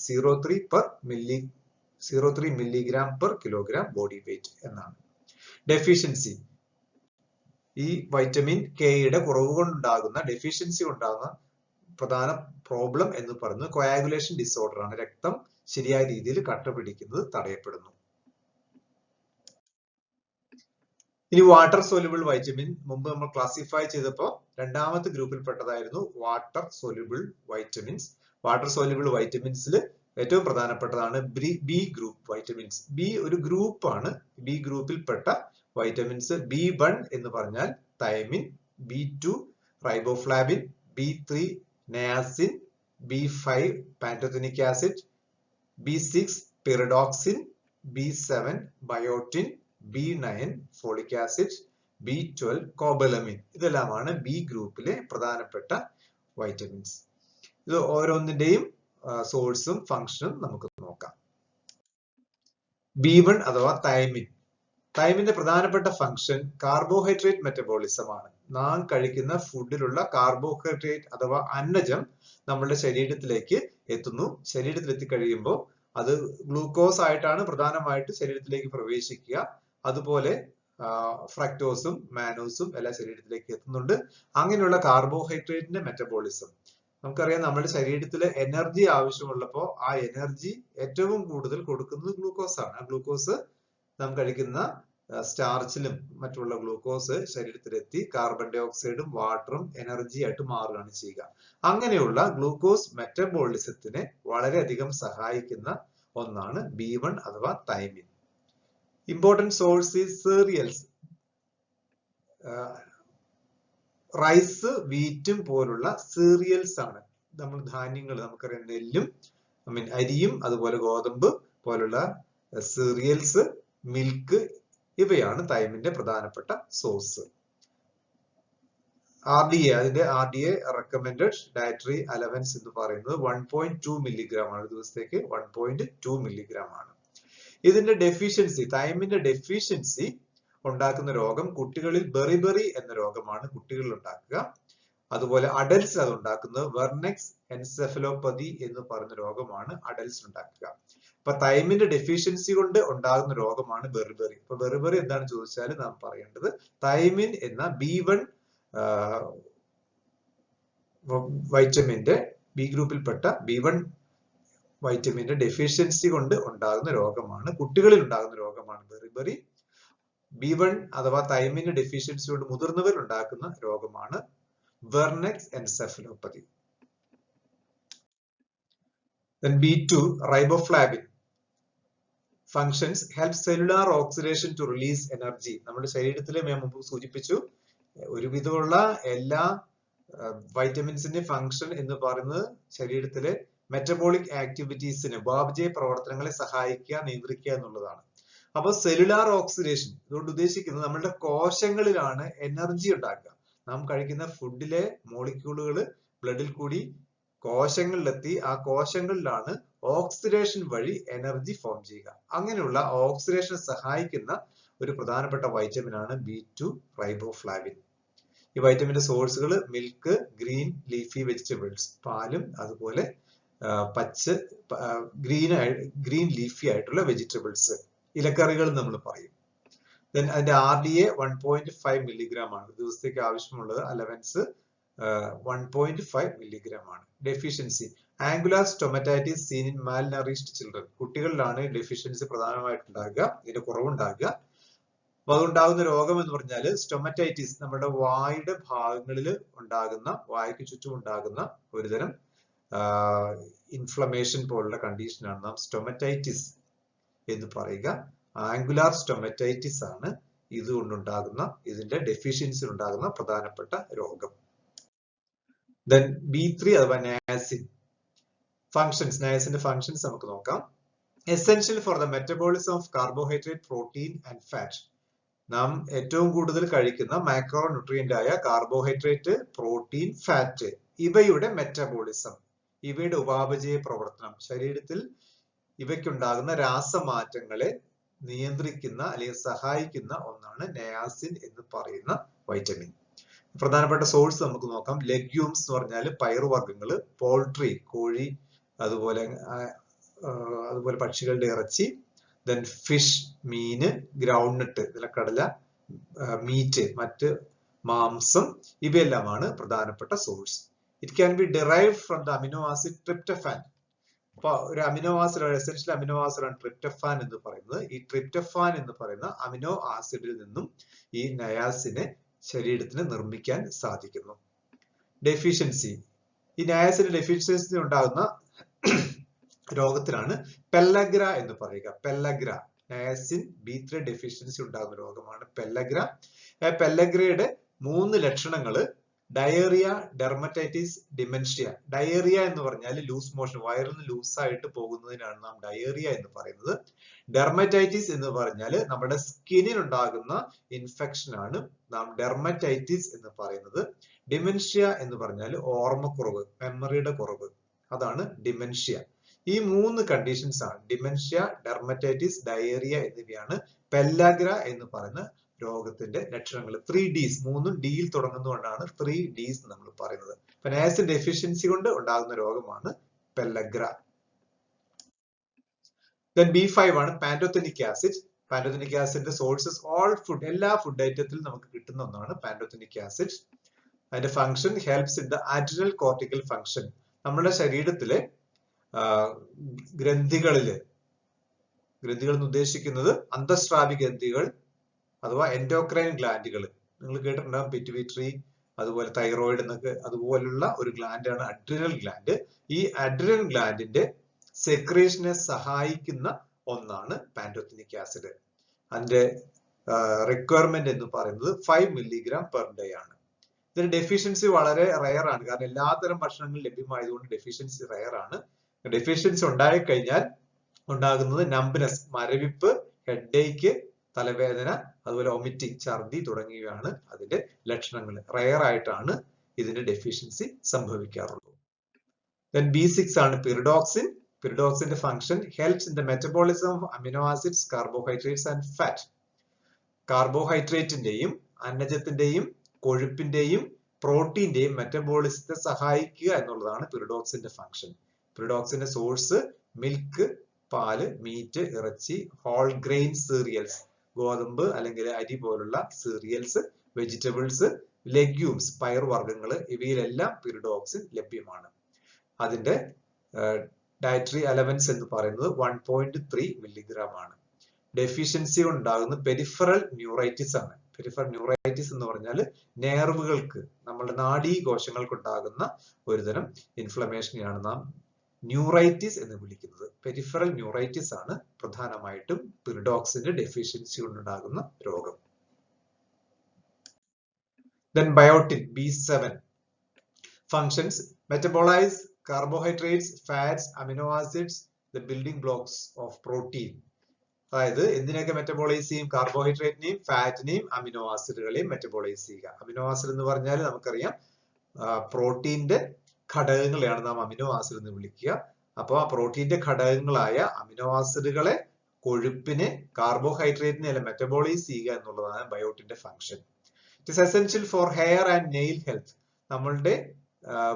Speaker 1: 0.03 milligram per kilogram body weight എന്നാണ്. ഡെഫിഷ്യൻസി, ഈ വൈറ്റമിൻ കെയുടെ കുറവ് കൊണ്ടുണ്ടാകുന്ന, ഡെഫിഷ്യൻസി ഉണ്ടാകുന്ന പ്രധാന പ്രോബ്ലം എന്ന് പറയുന്നത് കൊയാഗുലേഷൻ ഡിസോർഡർ ആണ്. രക്തം ശരിയായ രീതിയിൽ കട്ട പിടിക്കുന്നത് തടയപ്പെടുന്നു. ഇനി വാട്ടർ സോലുബിൾ വൈറ്റമിൻ മുമ്പ് നമ്മൾ ക്ലാസിഫൈ ചെയ്തപ്പോൾ രണ്ടാമത്തെ ഗ്രൂപ്പിൽ പെട്ടതായിരുന്നു water soluble vitamins. Water soluble വൈറ്റമിൻസിൽ ഏറ്റവും പ്രധാനപ്പെട്ടതാണ് ബി ഗ്രൂപ്പ് വൈറ്റമിൻസ്. ബി ഒരു ഗ്രൂപ്പാണ്. ബി ഗ്രൂപ്പിൽപ്പെട്ട വൈറ്റമിൻസ് B1 എന്ന് പറഞ്ഞാൽ thiamine, B2 riboflavin, B3 niacin, B5 pantothenic acid, B6 pyridoxine, B7 biotin, B9 folic acid, B12 cobalamin. ഇതെല്ലാമാണ് ബി ഗ്രൂപ്പിലെ പ്രധാനപ്പെട്ട വൈറ്റമിൻസ്. ഇത് ഓരോന്നിന്റെയും സോഴ്സും ഫംഗ്ഷനും നമുക്ക് നോക്കാം. B1 അഥവാ തൈമിൻ. തൈമിന്റെ പ്രധാനപ്പെട്ട ഫംഗ്ഷൻ കാർബോഹൈഡ്രേറ്റ് മെറ്റബോളിസം ആണ്. നാം കഴിക്കുന്ന ഫുഡിലുള്ള കാർബോഹൈഡ്രേറ്റ് അഥവാ അന്നജം നമ്മുടെ ശരീരത്തിലേക്ക് എത്തുന്നു. ശരീരത്തിൽ എത്തിക്കഴിയുമ്പോൾ അത് ഗ്ലൂക്കോസ് ആയിട്ടാണ് പ്രധാനമായിട്ട് ശരീരത്തിലേക്ക് പ്രവേശിക്കുക. അതുപോലെ ഫ്രക്ടോസും മാനോസും എല്ലാം ശരീരത്തിലേക്ക് എത്തുന്നുണ്ട്. അങ്ങനെയുള്ള കാർബോഹൈഡ്രേറ്റിന്റെ മെറ്റബോളിസം, നമുക്കറിയാം നമ്മുടെ ശരീരത്തിൽ എനർജി ആവശ്യമുള്ളപ്പോൾ ആ എനർജി ഏറ്റവും കൂടുതൽ കൊടുക്കുന്നത് ഗ്ലൂക്കോസ് ആണ്. ആ ഗ്ലൂക്കോസ് നാം കഴിക്കുന്ന സ്റ്റാർച്ചിലും മറ്റുള്ള ഗ്ലൂക്കോസ് ശരീരത്തിലെത്തി കാർബൺ ഡൈ ഓക്സൈഡും വാട്ടറും എനർജി ആയിട്ട് മാറുകയാണ് ചെയ്യുക. അങ്ങനെയുള്ള ഗ്ലൂക്കോസ് മെറ്റബോളിസത്തിനെ വളരെയധികം സഹായിക്കുന്ന ഒന്നാണ് B1 അഥവാ thiamine. Important source is cereals. Rice, വീറ്റും പോലുള്ള സീറിയൽസ് ആണ്. നമ്മൾ ധാന്യങ്ങൾ, നമുക്കറിയാം നെല്ലും അരിയും അതുപോലെ ഗോതമ്പ് പോലുള്ള സീറിയൽസ്, മിൽക്ക്, ഇവയാണ് തൈമിന്റെ പ്രധാനപ്പെട്ട സോഴ്സ്. RDA, അതിന്റെ RDA റെക്കമെൻഡഡ് ഡയറ്ററി അലവൻസ് എന്ന് പറയുന്നത് 1.2 മില്ലിഗ്രാം ആണ്. ദിവസത്തേക്ക് 1.2 മില്ലിഗ്രാം ആണ്. ഇതിന്റെ ഡെഫിഷ്യൻസി, തൈമിന്റെ ഡെഫിഷ്യൻസി ഉണ്ടാക്കുന്ന രോഗം കുട്ടികളിൽ ബെറിബെറി എന്ന രോഗമാണ് കുട്ടികളിൽ ഉണ്ടാക്കുക. അതുപോലെ അഡൽട്സ് അത് ഉണ്ടാക്കുന്നത് വെർനെക്സ് എൻസെഫലോപ്പതി എന്ന് പറയുന്ന രോഗമാണ് അഡൽട്സ് ഉണ്ടാക്കുക. അപ്പൊ തൈമിന്റെ ഡെഫിഷ്യൻസി കൊണ്ട് ഉണ്ടാകുന്ന രോഗമാണ് ബെറിബെറി. അപ്പൊ ബെറിബെറി എന്താണെന്ന് ചോദിച്ചാൽ നാം പറയേണ്ടത് തൈമിൻ എന്ന B1 വൈറ്റമിന്റെ ബി ഗ്രൂപ്പിൽപ്പെട്ട B1 വൈറ്റമിന്റെ ഡെഫിഷ്യൻസി കൊണ്ട് ഉണ്ടാകുന്ന രോഗമാണ്, കുട്ടികളിൽ ഉണ്ടാകുന്ന രോഗമാണ് ബെറിബറി. B1 അഥവാ തൈമിന്റെ ഡെഫിഷ്യൻസി കൊണ്ട് മുതിർന്നവരിൽ ഉണ്ടാക്കുന്ന രോഗമാണ് വെർണക്സ് encephalopathy. Then B2 riboflavin functions help cellular oxidation to release energy. നമ്മുടെ ശരീരത്തിലെ ഞാൻ മുമ്പ് സൂചിപ്പിച്ചു, ഒരുവിധമുള്ള എല്ലാ വൈറ്റമിൻസിന്റെ ഫംഗ്ഷൻ എന്ന് പറയുന്നത് ശരീരത്തിലെ മെറ്റബോളിക് ആക്ടിവിറ്റീസിന്, ഉപാപചയ പ്രവർത്തനങ്ങളെ സഹായിക്കുക, നിയന്ത്രിക്കുക എന്നുള്ളതാണ്. അപ്പൊ സെല്ലുലാർ ഓക്സിഡേഷൻ ഇതുകൊണ്ട് ഉദ്ദേശിക്കുന്നത് നമ്മളുടെ കോശങ്ങളിലാണ് എനർജി ഉണ്ടാക്കുക. നാം കഴിക്കുന്ന ഫുഡിലെ മോളിക്യൂളുകൾ ബ്ലഡിൽ കൂടി കോശങ്ങളിലെത്തി ആ കോശങ്ങളിലാണ് ഓക്സിഡേഷൻ വഴി എനർജി ഫോം ചെയ്യുക. അങ്ങനെയുള്ള ഓക്സിഡേഷൻ സഹായിക്കുന്ന ഒരു പ്രധാനപ്പെട്ട വൈറ്റമിൻ ആണ് B2 റൈബോഫ്ലാവിൻ. ഈ വൈറ്റമിന്റെ സോഴ്സുകൾ മിൽക്ക്, ഗ്രീൻ ലീഫി വെജിറ്റബിൾസ്, പാലും അതുപോലെ ഗ്രീൻ ലീഫി ആയിട്ടുള്ള വെജിറ്റബിൾസ്, ഇലക്കറികൾ നമ്മൾ പറയും. ദെൻ അതിന്റെ RDA 1.5 മില്ലിഗ്രാം ആണ്. ദിവസത്തേക്ക് ആവശ്യമുള്ളത് അലവൻസ് 1.5 മില്ലിഗ്രാം ആണ്. Deficiency angular stomatitis seen in malnourished children. കുട്ടികളിലാണ് ഡെഫിഷ്യൻസി പ്രധാനമായിട്ടുണ്ടാകുക, ഇതിന്റെ കുറവുണ്ടാകുക. അപ്പൊ അതുണ്ടാകുന്ന രോഗം എന്ന് പറഞ്ഞാൽ സ്റ്റൊമറ്റൈറ്റിസ്, നമ്മുടെ വായുടെ ഭാഗങ്ങളിൽ ഉണ്ടാകുന്ന, വായ്ക്ക് ചുറ്റും ഉണ്ടാകുന്ന ഒരുതരം ഇൻഫ്ലമേഷൻ പോലുള്ള കണ്ടീഷനാണ് നാം സ്റ്റൊമറ്റൈറ്റിസ് എന്ന് പറയുക. ആംഗുലാർ സ്റ്റൊമറ്റൈറ്റിസ് ആണ് ഇതുകൊണ്ടുണ്ടാകുന്ന, ഇതിന്റെ ഡെഫിഷ്യൻസി ഉണ്ടാകുന്ന പ്രധാനപ്പെട്ട രോഗം. Then B3 അഥവാ നയാസിൻ ഫങ്ഷൻസ്, നയാസിന്റെ ഫങ്ഷൻസ് നമുക്ക് നോക്കാം. Essential for the metabolism of carbohydrate, protein and fat. നാം ഏറ്റവും കൂടുതൽ കഴിക്കുന്ന മാക്രോ ന്യൂട്രിയന്റ് ആയ കാർബോഹൈഡ്രേറ്റ്, പ്രോട്ടീൻ, ഫാറ്റ് ഇവയുടെ മെറ്റബോളിസം, ഇവയുടെ ഉപാപചയ പ്രവർത്തനം, ശരീരത്തിൽ ഇവയ്ക്കുണ്ടാകുന്ന രാസമാറ്റങ്ങളെ നിയന്ത്രിക്കുന്ന അല്ലെങ്കിൽ സഹായിക്കുന്ന ഒന്നാണ് നയാസിൻ എന്ന് പറയുന്ന വൈറ്റമിൻ. പ്രധാനപ്പെട്ട സോഴ്സ് നമുക്ക് നോക്കാം. ലെഗ്യൂംസ് എന്ന് പറഞ്ഞാൽ പയറുവർഗ്ഗങ്ങള്, പോൾട്രി കോഴി, അതുപോലെ പക്ഷികളുടെ ഇറച്ചി, ദെൻ ഫിഷ് മീന്, ഗ്രൗണ്ട്നട്ട് നിലക്കടല, മീറ്റ് മറ്റ് മാംസം, ഇവയെല്ലാമാണ് പ്രധാനപ്പെട്ട source. It can be derived from the amino acid tryptophan. അപ്പൊ ഒരു അമിനോ ആസിഡ്, എസെൻഷ്യൽ അമിനോ ആസിഡാണ് ട്രിപ്റ്റോഫാൻ എന്ന് പറയുന്നത്. ഈ ട്രിപ്റ്റോഫാൻ എന്ന് പറയുന്ന അമിനോ ആസിഡിൽ നിന്നും ഈ നയാസിനെ ശരീരത്തിന് നിർമ്മിക്കാൻ സാധിക്കുന്നു. ഡെഫിഷ്യൻസി, ഈ നയാസിന്റെ ഡെഫിഷ്യൻസി ഉണ്ടാകുന്ന രോഗത്തിനാണ് പെല്ലഗ്ര എന്ന് പറയുക. പെല്ലഗ്ര, നയാസിൻ B3 ഡെഫിഷ്യൻസി ഉണ്ടാകുന്ന രോഗമാണ് പെല്ലഗ്ര. പെല്ലഗ്രയുടെ 3 ലക്ഷണങ്ങള് ഡയേറിയ, ഡെർമറ്റൈറ്റിസ്, ഡിമെൻഷ്യ. ഡയേറിയ എന്ന് പറഞ്ഞാൽ ലൂസ് മോഷൻ, വയറിൽ നിന്ന് ലൂസായിട്ട് പോകുന്നതിനാണ് നാം ഡയേറിയ എന്ന് പറയുന്നത്. ഡെർമറ്റൈറ്റിസ് എന്ന് പറഞ്ഞാൽ നമ്മുടെ സ്കിന്നിൽ ഉണ്ടാകുന്ന ഇൻഫെക്ഷൻ ആണ് നാം ഡെർമറ്റൈറ്റിസ് എന്ന് പറയുന്നത്. ഡിമെൻഷ്യ എന്ന് പറഞ്ഞാൽ ഓർമ്മക്കുറവ്, മെമ്മറിയുടെ കുറവ്, അതാണ് ഡിമെൻഷ്യ. ഈ 3 കണ്ടീഷൻസ് ആണ് ഡിമെൻഷ്യ, ഡെർമറ്റൈറ്റിസ്, ഡയേറിയ എന്നിവയാണ് പെല്ലഗ്ര എന്ന് പറയുന്ന രോഗത്തിന്റെ ലക്ഷണങ്ങൾ. 3 Ds, 3 ഡിയിൽ തുടങ്ങുന്നതുകൊണ്ടാണ് 3 Ds നമ്മൾ പറയുന്നത്. അപ്പൊ നയാസിൻ ഡെഫിഷ്യൻസി കൊണ്ട് ഉണ്ടാകുന്ന രോഗമാണ് പെല്ലഗ്ര. Then B5 ആണ് പാൻറ്റോതെനിക് ആസിഡ്. പാൻറ്റോതെനിക് ആസിഡിന്റെ സോഴ്സസ് ഓൾ ഫുഡ്, എല്ലാ ഫുഡ് ഐറ്റത്തിൽ നമുക്ക് കിട്ടുന്ന ഒന്നാണ് പാൻറ്റോതെനിക് ആസിഡ്. അതിന്റെ function helps in the adrenal cortical function. നമ്മുടെ ശരീരത്തിലെ ഗ്രന്ഥികൾ എന്ന് ഉദ്ദേശിക്കുന്നത് അന്തസ്രാവി ഗ്രന്ഥികൾ അഥവാ എൻഡോക്രൈൻ ഗ്ലാൻഡുകൾ. നിങ്ങൾ കേട്ടിട്ടുണ്ടാകും പിറ്റ്യൂട്ടറി, അതുപോലെ തൈറോയിഡ് എന്നൊക്കെ, അതുപോലുള്ള ഒരു ഗ്ലാൻഡാണ് അഡ്രിനൽ ഗ്ലാൻഡ്. ഈ അഡ്രിനൽ ഗ്ലാൻഡിന്റെ സെക്രീഷനെ സഹായിക്കുന്ന ഒന്നാണ് പാൻറ്റോതെനിക് ആസിഡ്. അതിന്റെ റിക്വയർമെന്റ് എന്ന് പറയുന്നത് 5 മില്ലിഗ്രാം പെർ ഡേ ആണ്. ഇതിന്റെ ഡെഫിഷ്യൻസി വളരെ റയർ ആണ്, കാരണം എല്ലാത്തരം ഭക്ഷണങ്ങളും ലഭ്യമായതുകൊണ്ട് ഡെഫിഷ്യൻസി റയർ ആണ്. ഡെഫിഷ്യൻസി ഉണ്ടായിക്കഴിഞ്ഞാൽ ഉണ്ടാകുന്നത് നംബ്നെസ്, മരവിപ്പ്, ഹെഡേക്ക്, തലവേദന, അതുപോലെ ഒമിറ്റിംഗ്, ഛർദി തുടങ്ങിയവയാണ് അതിന്റെ ലക്ഷണങ്ങൾ. റയർ ആയിട്ടാണ് ഇതിന്റെ ഡെഫിഷ്യൻസി സംഭവിക്കാറുള്ളത്. Then B6 ആണ് പിറിഡോക്സിൻ. പിറിഡോക്സിന്റെ function helps in the metabolism of amino acids, carbohydrates and fat. കാർബോഹൈഡ്രേറ്റിന്റെയും അന്നജത്തിന്റെയും കൊഴുപ്പിന്റെയും പ്രോട്ടീന്റെയും മെറ്റബോളിസത്തെ സഹായിക്കുക എന്നുള്ളതാണ് പിറിഡോക്സിന്റെ ഫംഗ്ഷൻ. പിറിഡോക്സിന്റെ സോഴ്സ് മിൽക്ക്, പാല്, മീറ്റ്, ഇറച്ചി, ഹോൾ ഗ്രെയിൻ സീറിയൽസ്, ഗോതമ്പ് അല്ലെങ്കിൽ അരി പോലുള്ള സീറിയൽസ്, വെജിറ്റബിൾസ്, ലെഗ്യൂംസ്, പയർവർഗ്ഗങ്ങൾ, ഇവയിലെല്ലാം പിറിഡോക്സിൻ ലഭ്യമാണ്. അതിന്റെ ഡയറ്ററി അലവൻസ് എന്ന് പറയുന്നത് 1.3 മില്ലിഗ്രാം ആണ്. ഡെഫിഷ്യൻസി ഉണ്ടാകുന്ന പെരിഫറൽ ന്യൂറൈറ്റിസ് ആണ്. പെരിഫറൽ ന്യൂറൈറ്റിസ് എന്ന് പറഞ്ഞാൽ നേർവുകൾക്ക്, നമ്മുടെ നാഡീകോശങ്ങൾക്ക് ഉണ്ടാകുന്ന ഒരുതരം ഇൻഫ്ലമേഷനെയാണ് നാം ന്യൂറൈറ്റിസ് എന്ന് വിളിക്കുന്നത്. പെരിഫറൽ ന്യൂറൈറ്റിസ് ആണ് പ്രധാനമായിട്ടും പിറിഡോക്സിന്റെ ഡെഫിഷ്യൻസി കൊണ്ടുണ്ടാകുന്ന രോഗം. Then biotin B7 functions metabolize carbohydrates, fats, amino acids, the building blocks of protein. അതായത് എന്തിനൊക്കെ മെറ്റബോളൈസ് ചെയ്യും? കാർബോഹൈഡ്രേറ്റിനെയും ഫാറ്റിനെയും അമിനോ ആസിഡുകളെയും മെറ്റബോളൈസ് ചെയ്യുക. അമിനോ ആസിഡ് എന്ന് പറഞ്ഞാൽ നമുക്കറിയാം പ്രോട്ടീന്റെ ഘടകങ്ങളെയാണ് നാം അമിനോ ആസിഡ് എന്ന് വിളിക്കുക. അപ്പോൾ ആ പ്രോട്ടീന്റെ ഘടകങ്ങളായ അമിനോ ആസിഡുകളെ, കൊഴുപ്പിനെ, കാർബോഹൈഡ്രേറ്റിനെ എല്ലാം മെറ്റബോളൈസ് ചെയ്യുക എന്നുള്ളതാണ് ബയോട്ടിന്റെ function. It is essential for hair and nail health. നമ്മളുടെ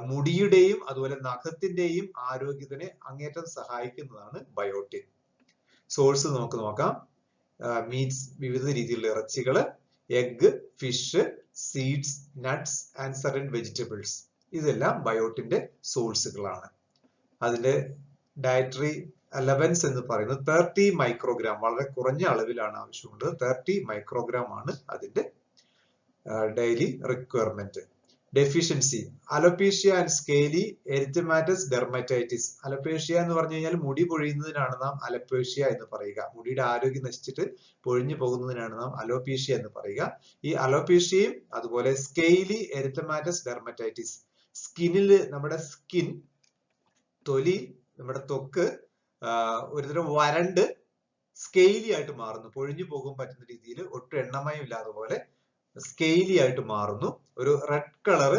Speaker 1: മുടിയുടെയും അതുപോലെ നഖത്തിന്റെയും ആരോഗ്യത്തിനെ അങ്ങേറ്റം സഹായിക്കുന്നതാണ് ബയോട്ടിൻ. സോഴ്സ് നമുക്ക് നോക്കാം. മീറ്റ്സ്, വിവിധ രീതിയിലുള്ള ഇറച്ചികള്, egg, fish, seeds, nuts and certain vegetables, ഇതെല്ലാം ബയോട്ടിന്റെ സോഴ്സുകളാണ്. അതിന്റെ ഡയറ്ററി അലവൻസ് എന്ന് പറയുന്നത് 30 മൈക്രോഗ്രാം, വളരെ കുറഞ്ഞ അളവിലാണ് ആവശ്യമുള്ളത്. 30 മൈക്രോഗ്രാം ആണ് അതിന്റെ daily requirement. Deficiency alopecia and scaly erythematous dermatitis. Alopecia എന്ന് പറഞ്ഞു കഴിഞ്ഞാൽ മുടി പൊഴിയുന്നതിനാണ് നാം അലോപേഷ്യ എന്ന് പറയുക. മുടിയുടെ ആരോഗ്യം നശിച്ചിട്ട് പൊഴിഞ്ഞു പോകുന്നതിനാണ് നാം അലോപേഷ്യ എന്ന് പറയുക. ഈ അലോപേഷ്യയും അതുപോലെ സ്കെയിലി എരിത്തമാറ്റസ് ഡെർമറ്റൈറ്റിസ്, സ്കിന്നില്, നമ്മുടെ സ്കിൻ, തൊലി, നമ്മുടെ ത്വക്ക് ഒരുതരം വരണ്ട് സ്കെയിലി ആയിട്ട് മാറുന്നു. പൊഴിഞ്ഞു പോകാൻ പറ്റുന്ന രീതിയിൽ ഒട്ടും എണ്ണമയം ഇല്ലാതെ പോലെ സ്കെയിലി ആയിട്ട് മാറുന്നു. ഒരു റെഡ് കളർ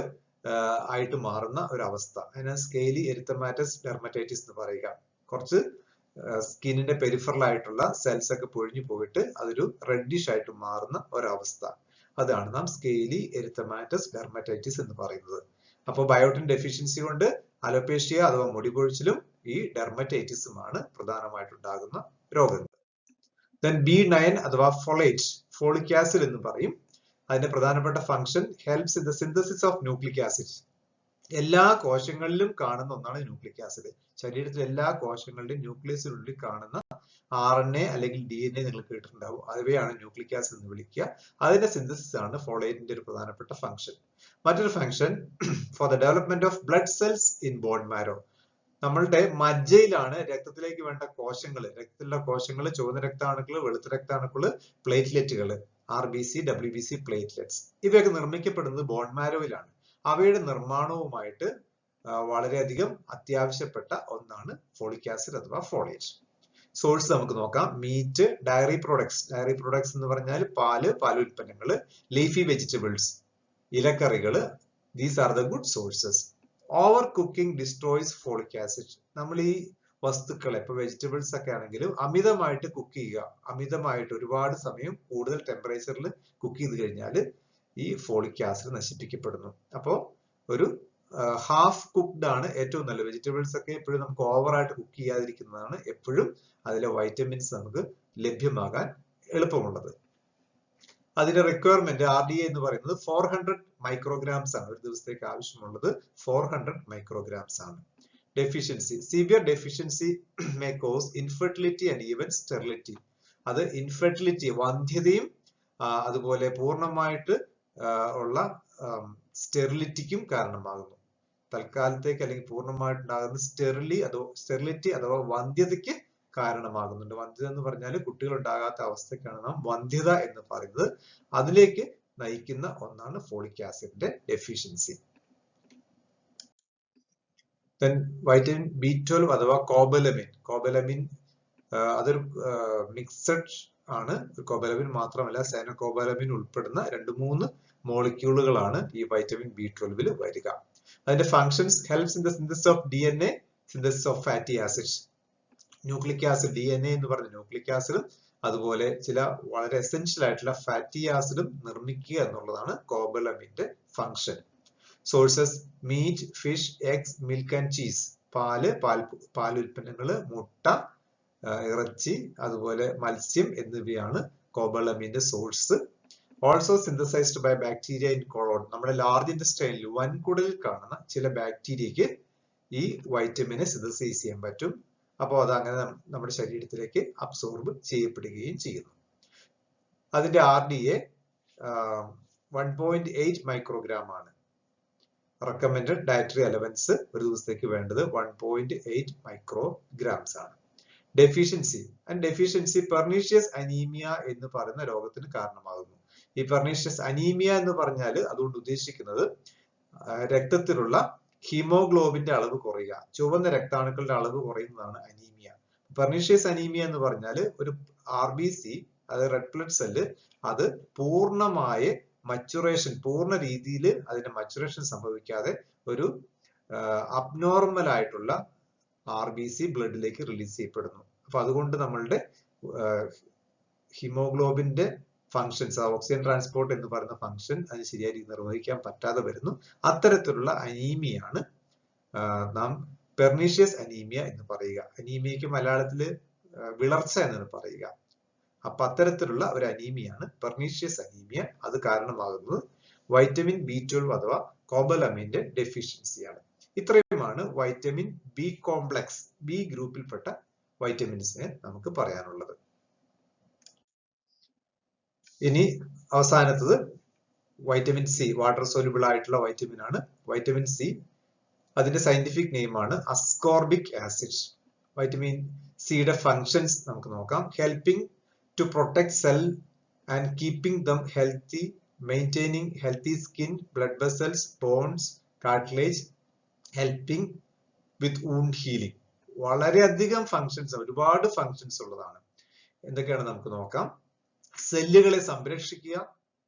Speaker 1: ആയിട്ട് മാറുന്ന ഒരു അവസ്ഥ, അതിനാണ് സ്കെയിലി എരിത്തമാറ്റസ് ഡെർമറ്റൈറ്റിസ് എന്ന് പറയുക. കുറച്ച് സ്കിന്നിന്റെ പെരിഫറൽ ആയിട്ടുള്ള സെൽസ് ഒക്കെ പൊഴിഞ്ഞു പോയിട്ട് അതൊരു റെഡിഷ് ആയിട്ട് മാറുന്ന ഒരവസ്ഥ, അതാണ് നാം സ്കെയിലി എരിത്തമാറ്റസ് ഡെർമറ്റൈറ്റിസ് എന്ന് പറയുന്നത്. അപ്പോൾ ബയോട്ടിൻ ഡെഫിഷ്യൻസി കൊണ്ട് അലോപേഷ്യ അഥവാ മുടിപൊഴിച്ചിലും ഈ ഡെർമറ്റൈറ്റിസുമാണ് പ്രധാനമായിട്ടുണ്ടാകുന്ന രോഗങ്ങൾ. Then B9 അഥവാ ഫോളേറ്റ്, ഫോളിക് ആസിഡ് എന്ന് പറയും. അതിന്റെ പ്രധാനപ്പെട്ട function helps in the synthesis of nucleic acid. എല്ലാ കോശങ്ങളിലും കാണുന്ന ഒന്നാണ് ന്യൂക്ലിക് ആസിഡ്. ശരീരത്തിലെ എല്ലാ കോശങ്ങളുടെയും ന്യൂക്ലിയസിനുള്ളിൽ കാണുന്ന RNA അല്ലെങ്കിൽ DNA നിങ്ങൾ കേട്ടിട്ടുണ്ടാവും. അവയാണ് ന്യൂക്ലിക് ആസിഡ് എന്ന് വിളിക്കുക. അതിന്റെ സിന്തസിസ് ആണ് ഫോളേറ്റിന്റെ ഒരു പ്രധാനപ്പെട്ട ഫംഗ്ഷൻ. മറ്റൊരു function for the development of blood cells in bone marrow. നമ്മളുടെ മജ്ജയിലാണ് രക്തത്തിലേക്ക് വേണ്ട കോശങ്ങൾ, രക്തത്തിലുള്ള കോശങ്ങൾ, ചുവന്ന രക്താണുക്കൾ, വെളുത്ത രക്താണുക്കൾ, പ്ലേറ്റ്ലെറ്റുകൾ, RBC, WBC പ്ലേറ്റ്ലെറ്റ്സ്, ഇവയൊക്കെ നിർമ്മിക്കപ്പെടുന്നത് ബോൺ മാരോയിലാണ്. അവയുടെ നിർമ്മാണവുമായിട്ട് വളരെയധികം അത്യാവശ്യപ്പെട്ട ഒന്നാണ് ഫോളിക് ആസിഡ് അഥവാ ഫോളേറ്റ്. സോഴ്സ് നമുക്ക് നോക്കാം. Meat, dairy products. Dairy products എന്ന് പറഞ്ഞാൽ പാല്, പാലുൽപ്പന്നങ്ങൾ, ലീഫി വെജിറ്റബിൾസ്, ഇലക്കറികള്, these are the good sources. Over cooking destroys folic acid. നമ്മൾ ഈ വസ്തുക്കളെ, ഇപ്പൊ വെജിറ്റബിൾസ് ഒക്കെ ആണെങ്കിലും അമിതമായിട്ട് കുക്ക് ചെയ്യുക, അമിതമായിട്ട് ഒരുപാട് സമയം കൂടുതൽ ടെമ്പറേച്ചറിൽ കുക്ക് ചെയ്ത് കഴിഞ്ഞാൽ ഈ ഫോളിക് ആസിഡ് നശിപ്പിക്കപ്പെടുന്നു. അപ്പോൾ ഒരു ഹാഫ് കുക്ക്ഡ് ആണ് ഏറ്റവും നല്ലത്. വെജിറ്റബിൾസ് ഒക്കെ എപ്പോഴും നമുക്ക് ഓവറായിട്ട് കുക്ക് ചെയ്യാതിരിക്കുന്നതാണ് എപ്പോഴും അതിലെ വൈറ്റമിൻസ് നമുക്ക് ലഭ്യമാകാൻ എളുപ്പമുള്ളത്. അതിന്റെ റിക്വയർമെന്റ് RDA എന്ന് പറയുന്നത് 400 മൈക്രോഗ്രാംസ് ആണ്. ഒരു ദിവസത്തേക്ക് ആവശ്യമുള്ളത് 400 മൈക്രോഗ്രാംസ് ആണ്. Deficiency, severe deficiency may cos infertility and even sterility. അത് ഇൻഫെർട്ടിലിറ്റി, വന്ധ്യതയും അതുപോലെ പൂർണ്ണമായിട്ട് ഉള്ള സ്റ്റെറിലിറ്റിക്കും കാരണമാകുന്നു. തൽക്കാലത്തേക്ക് അല്ലെങ്കിൽ പൂർണ്ണമായിട്ടുണ്ടാകുന്ന സ്റ്റെറിലിറ്റി അഥവാ വന്ധ്യതയ്ക്ക് കാരണമാകുന്നുണ്ട്. വന്ധ്യത എന്ന് പറഞ്ഞാൽ കുട്ടികൾ ഉണ്ടാകാത്ത അവസ്ഥയ്ക്കാണ് നാം വന്ധ്യത എന്ന് പറയുന്നത്. അതിലേക്ക് നയിക്കുന്ന ഒന്നാണ് ഫോളിക് ആസിഡിന്റെ ഡെഫിഷ്യൻസി. Then vitamin B12 അഥവാ കോബലമിൻ. കോബലമിൻ അതൊരു മിക്സഡ് ആണ്. കോബലമിൻ മാത്രമല്ല, സൈനോകോബലമിൻ ഉൾപ്പെടുന്ന 2-3 മോളിക്യൂളുകളാണ് ഈ വൈറ്റമിൻ B12 വരിക. അതിന്റെ functions helps in the synthesis of DNA, synthesis of fatty acids. Nucleic acid, DNA എന്ന് പറഞ്ഞ ന്യൂക്ലിക് ആസിഡും അതുപോലെ ചില വളരെ എസെൻഷ്യൽ ആയിട്ടുള്ള ഫാറ്റി ആസിഡും നിർമ്മിക്കുക എന്നുള്ളതാണ് കോബലമിന്റെ function. Sources meat, fish, eggs, milk and cheese. പാല്, പാലുൽപ്പന്നങ്ങള്, മുട്ട, ഇറച്ചി, അതുപോലെ മത്സ്യം എന്നിവയാണ് കോബലമിന്റെ source. Also synthesised by bacteria in colon. നമ്മുടെ ലാർജ് ഇന്റസ്റ്റൈനിൽ, വൻകുടലിൽ കാണുന്ന ചില ബാക്ടീരിയക്ക് ഈ വൈറ്റമിനെ സിന്തസൈസ് ചെയ്യാൻ പറ്റും. അപ്പോൾ അത് അങ്ങനെ നമ്മുടെ ശരീരത്തിലേക്ക് അബ്സോർബ് ചെയ്യപ്പെടുകയും ചെയ്യുന്നു. അതിന്റെ RDA 1.8 മൈക്രോഗ്രാം ആണ്. റെക്കമെൻഡഡ് ഡയറ്ററി അലവൻസ് ഒരു ദിവസത്തേക്ക് വേണ്ടത് 1.8 മൈക്രോഗ്രാംസ് ആണ്. ഡെഫിഷ്യൻസി പെർനീഷ്യസ് അനീമിയ എന്ന് പറയുന്ന രോഗത്തിന് കാരണമാകുന്നു. ഈ പെർനീഷ്യസ് അനീമിയ എന്ന് പറഞ്ഞാൽ അതുകൊണ്ട് ഉദ്ദേശിക്കുന്നത് രക്തത്തിലുള്ള ഹീമോഗ്ലോബിന്റെ അളവ് കുറയുക, ചുവന്ന രക്താണുക്കളുടെ അളവ് കുറയുന്നതാണ് അനീമിയ. പെർനീഷ്യസ് അനീമിയ എന്ന് പറഞ്ഞാൽ ഒരു RBC, അത് റെഡ് ബ്ലഡ് സെല്ല്, അത് പൂർണ്ണമായ മച്ചുറേഷൻ, പൂർണ്ണ രീതിയിൽ അതിന്റെ മച്ചുറേഷൻ സംഭവിക്കാതെ ഒരു അബ്നോർമൽ ആയിട്ടുള്ള RBC ബ്ലഡിലേക്ക് റിലീസ് ചെയ്യപ്പെടുന്നു. അപ്പൊ അതുകൊണ്ട് നമ്മളുടെ ഹീമോഗ്ലോബിന്റെ ഫങ്ഷൻസ്, ഓക്സിജൻ ട്രാൻസ്പോർട്ട് എന്ന് പറയുന്ന ഫങ്ഷൻ അത് ശരിയായ രീതിയിൽ നിർവഹിക്കാൻ പറ്റാതെ വരുന്നു. അത്തരത്തിലുള്ള അനീമിയാണ് നാം പെർനീഷ്യസ് അനീമിയ എന്ന് പറയുക. അനീമിയക്ക് മലയാളത്തില് വിളർച്ച എന്നാണ് പറയുക. അപ്പൊ അത്തരത്തിലുള്ള ഒരു അനീമിയാണ് പെർനീഷ്യസ് അനീമിയ. അത് കാരണമാകുന്നത് വൈറ്റമിൻ B12 അഥവാ കോബലമിന്റെ ഡെഫിഷ്യൻസിയാണ്. ഇത്രയുമാണ് വൈറ്റമിൻ B കോംപ്ലക്സ്, ബി ഗ്രൂപ്പിൽപ്പെട്ട വൈറ്റമിൻസിനെ നമുക്ക് പറയാനുള്ളത്. ഇനി അവസാനത്തത് വൈറ്റമിൻ C, വാട്ടർ സോലുബിൾ ആയിട്ടുള്ള വൈറ്റമിൻ ആണ്. വൈറ്റമിൻ C, അതിന്റെ സയന്റിഫിക് നെയിം ആണ് അസ്കോർബിക് ആസിഡ്. വൈറ്റമിൻ സിയുടെ ഫങ്ഷൻസ് നമുക്ക് നോക്കാം. Helping to protect cell and keeping them healthy, maintaining healthy skin, blood vessels, bones, cartilage, helping with wound healing. വളരെയധികം functions, ഒരുപാട് functions ഉള്ളതാണ്. എന്തൊക്കെയാണ് നമുക്ക് നോക്കാം. സെല്ലുകളെ സംരക്ഷിക്കുക,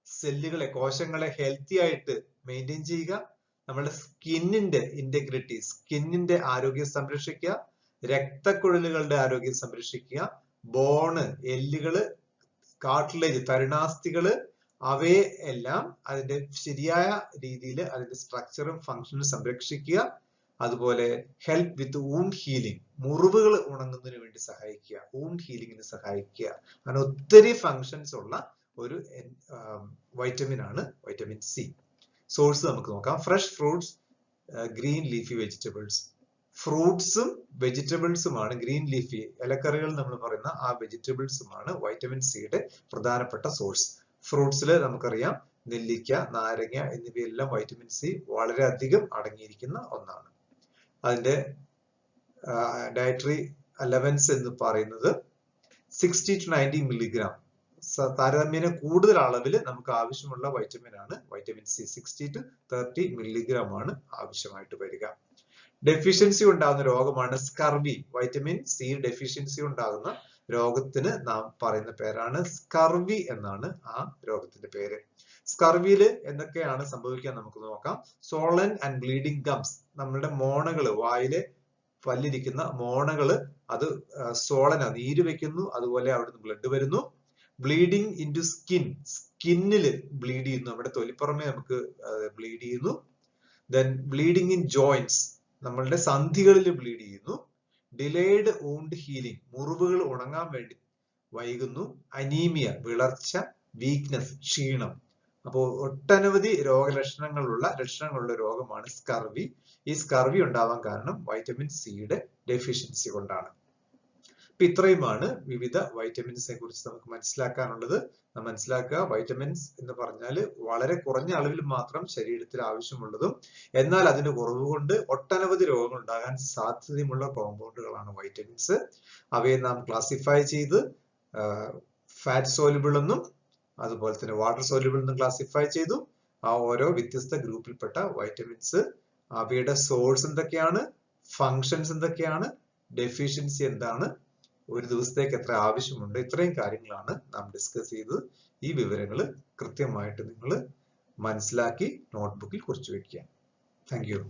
Speaker 1: സെല്ലുകളെ, കോശങ്ങളെ ഹെൽത്തി ആയിട്ട് മെയിൻറ്റെയിൻ ചെയ്യുക, നമ്മുടെ സ്കിന്നിന്റെ ഇന്റഗ്രിറ്റി, സ്കിന്നിന്റെ ആരോഗ്യം സംരക്ഷിക്കുക, രക്തക്കുഴലുകളുടെ ആരോഗ്യം സംരക്ഷിക്കുക, ബോണ്, എല്ലുകള്, കാർട്ടിലേജ്, തരുണാസ്ഥികള്, അവയെ എല്ലാം അതിന്റെ ശരിയായ രീതിയിൽ അതിന്റെ സ്ട്രക്ചറും ഫങ്ഷനും സംരക്ഷിക്കുക. അതുപോലെ ഹെൽപ്പ് വിത്ത് വൂണ്ട് ഹീലിംഗ്, മുറിവുകൾ ഉണങ്ങുന്നതിന് വേണ്ടി സഹായിക്കുക, വൂണ്ട് ഹീലിംഗിന് സഹായിക്കുക. അങ്ങനെ ഒത്തിരി ഫങ്ഷൻസ് ഉള്ള ഒരു വൈറ്റമിൻ ആണ് വൈറ്റമിൻ C. സോഴ്സ് നമുക്ക് നോക്കാം. Fresh fruits, green leafy vegetables. ഫ്രൂട്ട്സും വെജിറ്റബിൾസുമാണ്, ഗ്രീൻ ലീഫി ഇലക്കറികൾ നമ്മൾ പറയുന്ന ആ വെജിറ്റബിൾസുമാണ് വൈറ്റമിൻ സിയുടെ പ്രധാനപ്പെട്ട സോഴ്സ്. ഫ്രൂട്ട്സിൽ നമുക്കറിയാം നെല്ലിക്ക, നാരങ്ങ എന്നിവയെല്ലാം വൈറ്റമിൻ C വളരെയധികം അടങ്ങിയിരിക്കുന്ന ഒന്നാണ്. അതിന്റെ ഡയറ്ററി അലവൻസ് എന്ന് പറയുന്നത് 60 to 90 മില്ലിഗ്രാം, താരതമ്യേന കൂടുതൽ അളവിൽ നമുക്ക് ആവശ്യമുള്ള വൈറ്റമിൻ ആണ് വൈറ്റമിൻ C. 60 to 30 മില്ലിഗ്രാം ആണ് ആവശ്യമായിട്ട് വരിക. ഡെഫിഷ്യൻസി ഉണ്ടാകുന്ന രോഗമാണ് സ്കർവി. വൈറ്റമിൻ C ഡെഫിഷ്യൻസി ഉണ്ടാകുന്ന രോഗത്തിന് നാം പറയുന്ന പേരാണ് സ്കർവി എന്നാണ് ആ രോഗത്തിന്റെ പേര്. സ്കർവിയിൽ എന്തൊക്കെയാണ് സംഭവിക്കാൻ നമുക്ക് നോക്കാം. സോളൻ ആൻഡ് ബ്ലീഡിംഗ് ഗംസ്, നമ്മളുടെ മോണകള്, വായിലെ പല്ലിരിക്കുന്ന മോണകള്, അത് സോളന, നീര് വെക്കുന്നു, അതുപോലെ അവിടുന്ന് ബ്ലഡ് വരുന്നു. ബ്ലീഡിംഗ് ഇൻ ടു സ്കിൻ, സ്കിന്നില് ബ്ലീഡ് ചെയ്യുന്നു, നമ്മുടെ തൊലിപ്പുറമെ നമുക്ക് ബ്ലീഡ് ചെയ്യുന്നു. ദെൻ ബ്ലീഡിംഗ് ഇൻ ജോയിന്റ്സ്, നമ്മളുടെ സന്ധികളിൽ ബ്ലീഡ് ചെയ്യുന്നു. ഡിലേഡ് വൂണ്ട് ഹീലിംഗ്, മുറിവുകൾ ഉണങ്ങാൻ വേണ്ടി വൈകുന്നു. അനീമിയ, വിളർച്ച, വീക്ക്നെസ്, ക്ഷീണം. അപ്പോൾ ഒട്ടനവധി ലക്ഷണങ്ങളുള്ള രോഗമാണ് സ്കർവി. ഈ സ്കർവി ഉണ്ടാവാൻ കാരണം വൈറ്റമിൻ സിയുടെ ഡെഫിഷ്യൻസി കൊണ്ടാണ്. അപ്പൊ ഇത്രയുമാണ് വിവിധ വൈറ്റമിൻസിനെ കുറിച്ച് നമുക്ക് മനസ്സിലാക്കാനുള്ളത്. മനസ്സിലാക്കുക, വൈറ്റമിൻസ് എന്ന് പറഞ്ഞാൽ വളരെ കുറഞ്ഞ അളവിൽ മാത്രം ശരീരത്തിൽ ആവശ്യമുള്ളതും എന്നാൽ അതിന്റെ കുറവ് കൊണ്ട് ഒട്ടനവധി രോഗങ്ങൾ ഉണ്ടാകാൻ സാധ്യതയുമുള്ള കോമ്പൗണ്ടുകളാണ് വൈറ്റമിൻസ്. അവയെ നാം ക്ലാസിഫൈ ചെയ്ത് ഫാറ്റ് സോലുബിൾ എന്നും അതുപോലെ തന്നെ വാട്ടർ സോലുബിൾ എന്നും ക്ലാസിഫൈ ചെയ്തു. ആ ഓരോ വ്യത്യസ്ത ഗ്രൂപ്പിൽപ്പെട്ട വൈറ്റമിൻസ്, അവയുടെ സോഴ്സ് എന്തൊക്കെയാണ്, ഫങ്ഷൻസ് എന്തൊക്കെയാണ്, ഡെഫിഷ്യൻസി എന്താണ്, ഒരു ദിവസത്തേക്ക് എത്ര ആവശ്യമുണ്ട്, ഇത്രയും കാര്യങ്ങളാണ് നാം ഡിസ്കസ് ചെയ്തത്. ഈ വിവരങ്ങൾ കൃത്യമായിട്ട് നിങ്ങൾ മനസ്സിലാക്കി നോട്ട്ബുക്കിൽ കുറിച്ചു വെക്കുക. Thank you.